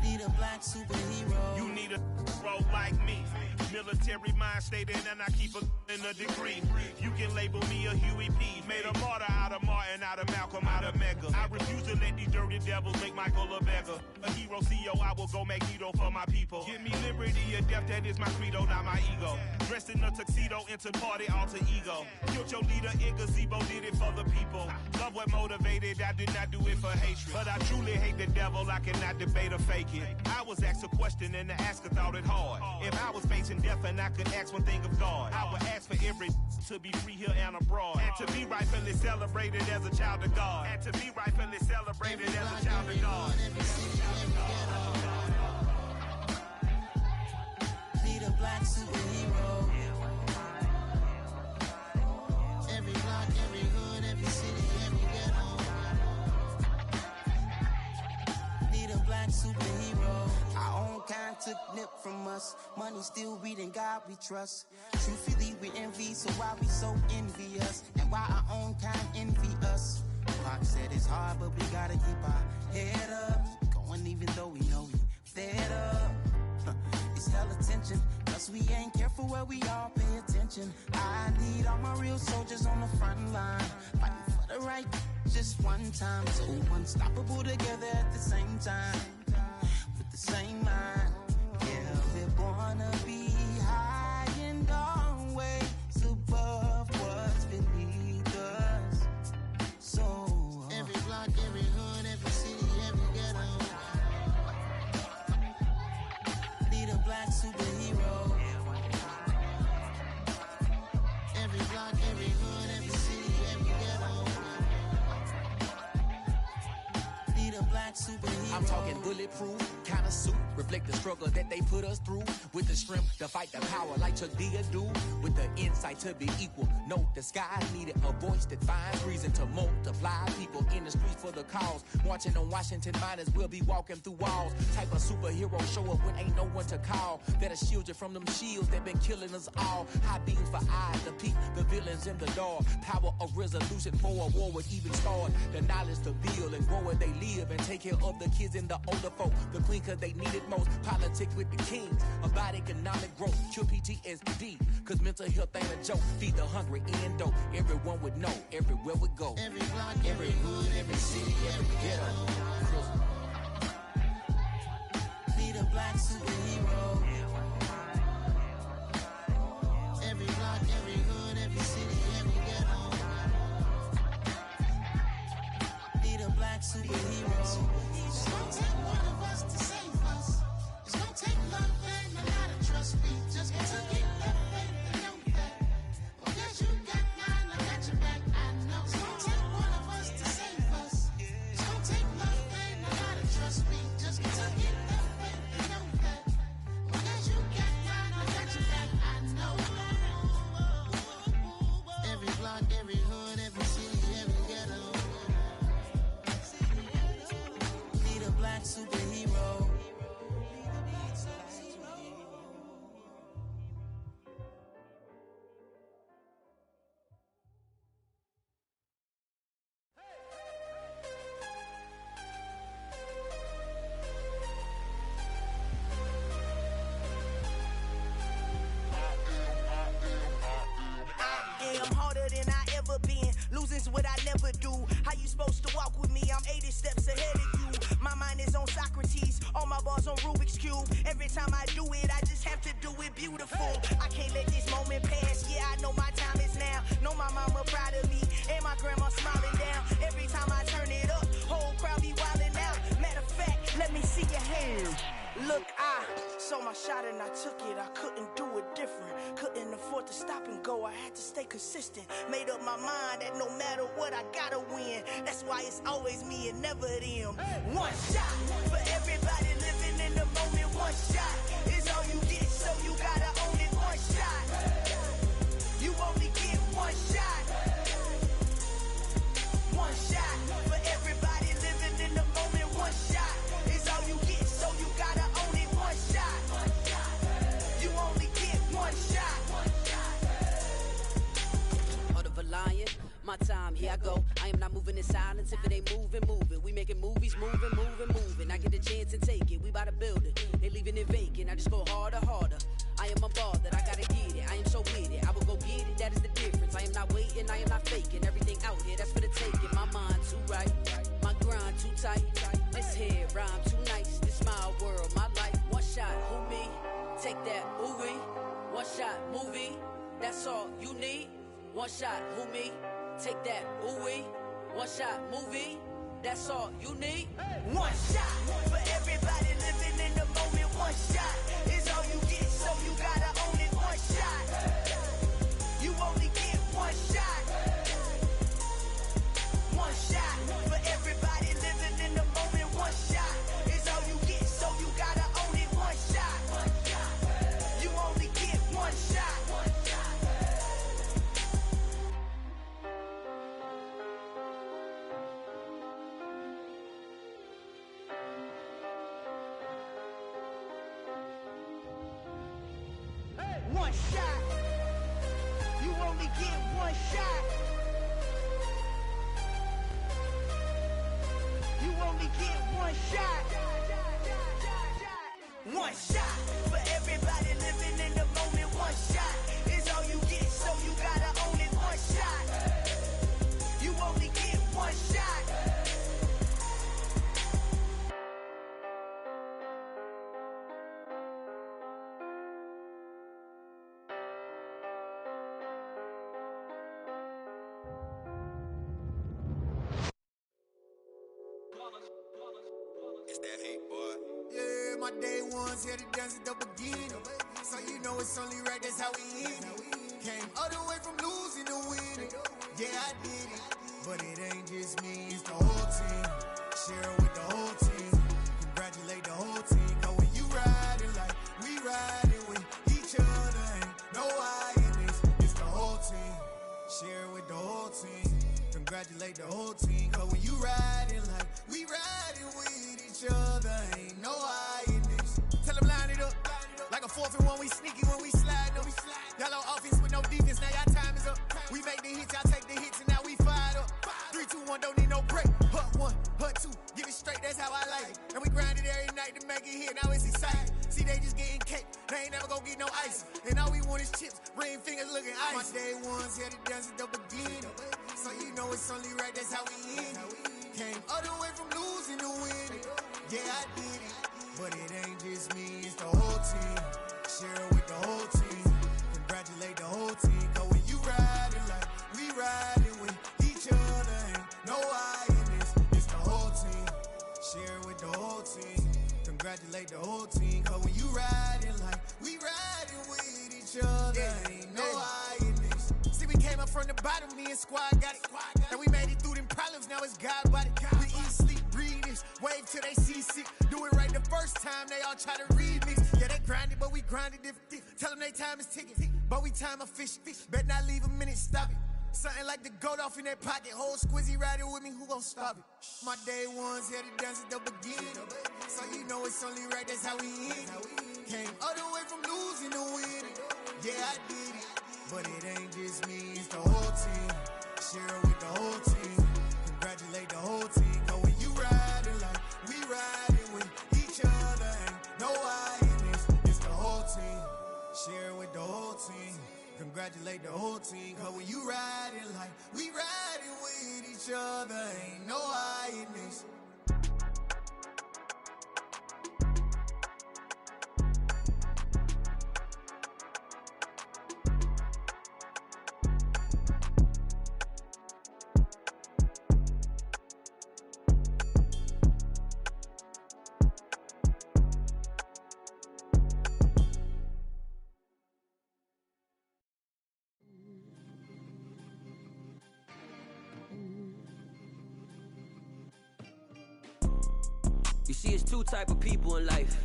Need a black superhero. You need a bro like me. Military mind stated, and I keep in a degree. You can label me a Huey P. Made a martyr out of Martin, out of Malcolm, out of Mega. I refuse to let these dirty devils make Michael a beggar. A hero CEO, I will go Magneto for my people. Give me liberty or death, that is my credo, not my ego. Dressed in a tuxedo, into party, alter ego. Killed your leader in gazebo, did it for the people. Love what motivated, I did not do it for hatred. But I truly hate the devil, I cannot debate or fake it. I was asked a question and the asker thought it hard. If I was facing death and I could ask one thing of God, I would ask for every to be free here and abroad. And to be rightfully celebrated as a child of God. And to be rightfully celebrated as a child of God. Need a black superhero. Every block, every hood, every city, every ghetto. Need a black superhero. Our own kind took nip from us. Money still reading God we trust. Truthfully we envy, so why we so envious? And why our own kind envy us? Pac said it's hard, but we gotta keep our head up. Going even though we know we fed up. It's hell attention, cause we ain't careful where we all pay attention. I need all my real soldiers on the front line, fighting for the right just one time. So unstoppable together at the same time, with the same mind. Yeah, we're gonna be high and always above what's beneath us. So every block, every hood, every city, every ghetto. Need a black superhero. Every block, every hood, every city, every ghetto. Need a black superhero. I'm talking bulletproof kind of suit, reflect the struggle that they put us through. With the strength to fight the power like Chuck D do. With the insight to be equal. Note the sky needed a voice that finds reason to multiply. People in the streets for the cause. Marching on Washington miners will be walking through walls. Type of superhero show up when ain't no one to call. That'll shield you from them shields that been killing us all. High beams for eyes to peek the villains in the dark. Power of resolution for a war would even start. The knowledge to build and grow where they live and take care of the kids and the older folk. The queen cause they need it most. Politics with the kings. About economic growth. Cure PTSD. Cause mental health ain't a joke. Feed the hungry and dope. Everyone would know. Everywhere we go. Every block, every hood, every city, every ghetto. Need a black superhero. Every block, every hood, every city, every ghetto. Need a black superhero. It's gonna take one of us to save us. It's gonna take love and a lot of trust. We just got to get that faith and know that. Oh, yes, you got mine, I got your back, I know. It's gonna take one of us to save us. It's gonna take love and a lot of trust. We just got to get that faith and know that. Oh, yes, you got mine, I got your back, I know. Every block, every hood, every city, every ghetto. Need a black superhero. I'm harder than I ever been. Losing's what I never do. How you supposed to walk with me? I'm 80 steps ahead of you. My mind is on Socrates. All my bars on Rubik's Cube. Every time I do it, I just have to do it beautiful. I can't let this moment pass. Yeah, I know my time is now. Know my mama proud of me. And my grandma smiling down. Every time I turn it up, whole crowd be wildin' out. Matter of fact, let me see your hands. Look, I saw my shot and I took it. I couldn't do it different. Couldn't afford to stop and go. I had to stay consistent. Made up my mind that no matter what, I gotta win. That's why it's always me and never them. One shot for everybody living in the moment. One shot is all you get, so you gotta own it. One shot. You only get one shot. One shot for everybody living in the moment. One shot is all you get, so you gotta own it. One shot. You only get one shot. Order of a lion, my time, here I go. I am not moving in silence. If it ain't moving, moving. We making movies, moving. I get a chance and take it. We bout to build it. They leaving it vacant. I just go harder. I am a ball that I gotta get it. I am so with it. I will go get it. That is the difference. I am not waiting. I am not faking. Everything out here, that's for the taking. My mind too right. My grind too tight. This head rhyme too nice. This my world, my life. One shot, who me? Take that, ooh wee. One shot, movie. That's all you need. One shot, who me? Take that, ooh wee. One shot, movie. That's all you need. One shot for everybody living in the moment. One shot is all you get, so you gotta own it. One shot. You only get one shot. One shot for everybody living in the moment. One shot is all you get, so you gotta own it. One shot. You only get one shot. One shot. You only get one shot. You only get one shot. One shot for everybody living in the moment. One shot is all you get, so you gotta own it. One shot. You only get one shot. It's that hate, boy. Yeah, my day ones here to dance at the beginning. So you know it's only right, that's how we end it. Came all the way from losing to winning. Yeah, I did it. But it ain't just me, it's the whole team. Share it with the whole team. Congratulate the whole team. Cause when you riding like we riding with each other, ain't no I in this. It's the whole team. Share it with the whole team. Congratulate the whole team. Cause when you riding like we riding with each other, ain't no I in this. Tell them line it up. Like a 4th and 1, we sneaky when we slide them. Y'all on offense with no defense, now y'all time is up. We make the hits, y'all take the hits, and now we fired up. 3, 2, 1, don't need no break. Hut 1, hut 2, give it straight, that's how I like it. And we grind it every night to make it hit, now it's exciting. See, they just getting cake, they ain't never gonna get no ice. And all we want is chips, ring fingers looking ice. My day ones here to dance at the beginning. So you know it's only right, that's how we end it. Came all the way from losing to winning. Yeah, I did it. But it ain't just me, it's the whole team. Share it with the whole team. Congratulate the whole team. Cause when you riding like we riding with each other, ain't no I in this. It's the whole team. Share it with the whole team. Congratulate the whole team. Cause when you riding like we riding with each other, ain't no I in this. See, we came up from the bottom, me and squad got it. And we made it through them problems, now it's God body. We eat, sleep, breathe this, wave till they see sick. Do it right the first time, they all try to remix. Yeah, they grinded, but we grinded different. Tell them they time is ticking, but we time efficient. Bet not leave a minute, stop it. Something like the goat off in their pocket. Whole squizzy riding with me, who gon' stop it? My day ones here to dance at the beginning. So you know it's only right, that's how we end it. Came all the way from losing to winning. Yeah, I did it. But it ain't just me, it's the whole team. Share it with the whole team. Congratulate the whole team. Cause when you riding like we riding with each other, ain't no I in this. It's the whole team. Share it with the whole team. Congratulate the whole team. Cause when you riding like we riding with each other, ain't no I in this. You see, it's two type of people in life.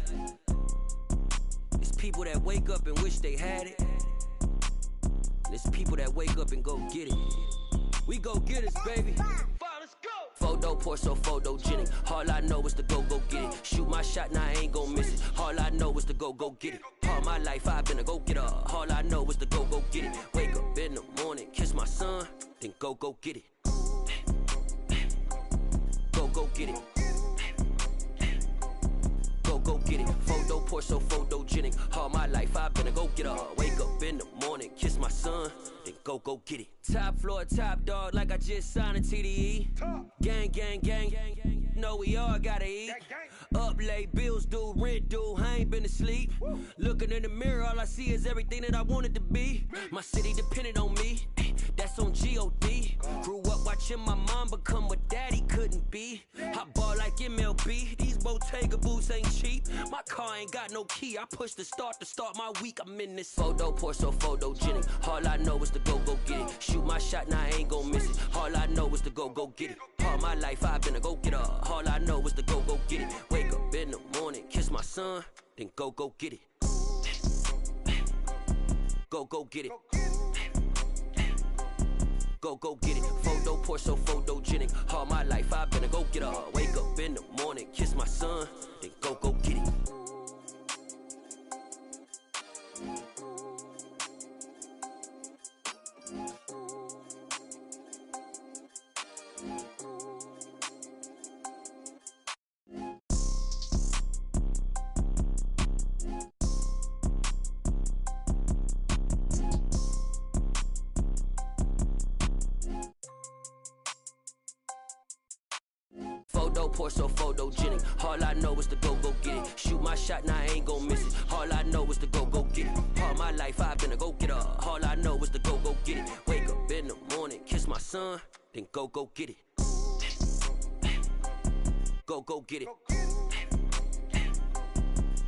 It's people that wake up and wish they had it. And it's people that wake up and go get it. We go get it, baby. Photo poor, so photogenic. All I know is to go get it. Shoot my shot, now I ain't gon' miss it. All I know is to go get it. All my life I've been a go-getter. All I know is to go get it. Wake up in the morning, kiss my son, then go get it. Go get it. Go get it. Photo pour so photogenic. All my life I've been a go-getter. Wake up in the morning, kiss my son, then go get it. Top floor, top dog, like I just signed a TDE. Gang, gang, gang, know we all gotta eat. Up late, bills due, rent due, I ain't been asleep. Looking in the mirror, all I see is everything that I wanted to be. My city depended on me, that's on G.O.D. Grew up watching my mom become what daddy couldn't be. I ball like MLB, these Bottega boots ain't cheap. My car ain't got no key, I push the start to start my week. I'm in this photo, pour so photogenic. All I know is to go get it. Shoot my shot, now I ain't gon' miss it. All I know is to go get it. All my life I've been a go-getter. All I know is to go get it. Wake up in the morning, kiss my son, then go get it. Go get it. Go get it. Photo pour so photogenic. All my life I've been a go-getter. Wake up in the morning, kiss my son, then go get it. Photo pour so photogenic. All I know is to go get it. Shoot my shot, now I ain't gon' miss it. All I know is to go get it. All my life I've been a go-getter. All I know is to go get it. Wake up in the morning, kiss my son, then go get it. Go get it.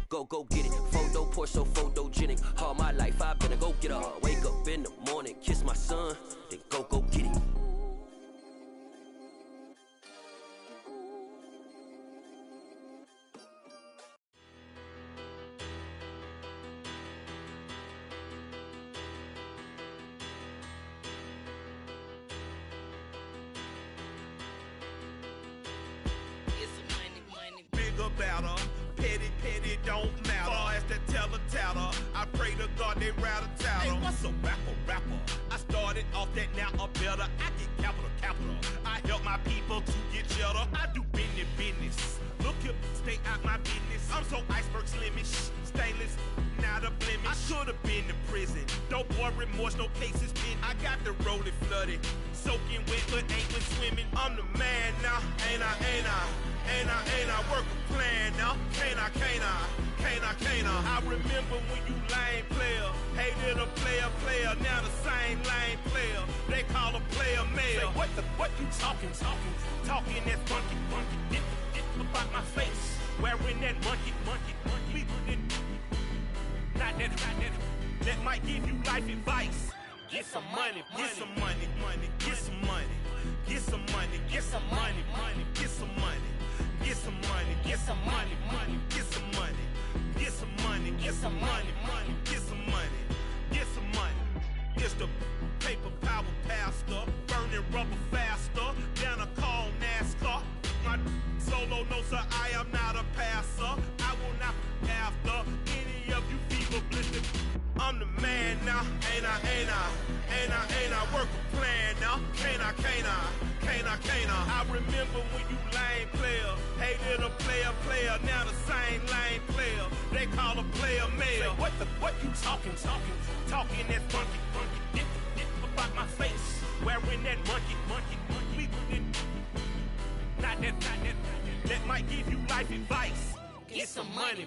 Go get it. Photo pour so photogenic. All my life I've been a go-getter. Wake up in the morning, kiss my son, then go get it. Better, petty don't matter. Far as the teller, I pray to God they rattle tattle. Hey, what's a rapper? I started off that, now I'm better. I get capital. I help my people to get cheddar. I do business. Look here, stay out my business. I'm so iceberg slimish, stainless, not a blemish. I should've been to prison. Don't boy remorse, no cases pinned. I got the rolling flooded, soaking wet, but ain't been swimming. I'm the man now, ain't I? Work a plan now, can't I? I remember when you lame player, hated a player, now the same lame player. They call a player male. Say, what you talking? Talking that funky, dip about my face. Wearing that monkey. Not that. That might give you life advice. Get some money. It's the paper power pastor, burning rubber faster than a call NASCAR. My solo, no sir, I am not a passer. I will not after any of you fever blistered. I'm the man now, ain't I? Work a plan now, can't I? I remember when you lame player, hated a player, now the same lame player. They call a player male. Say, what you talking? Talking that funky, dip about my face. Wearing that monkey. Not that. That might give you life advice. Get some money.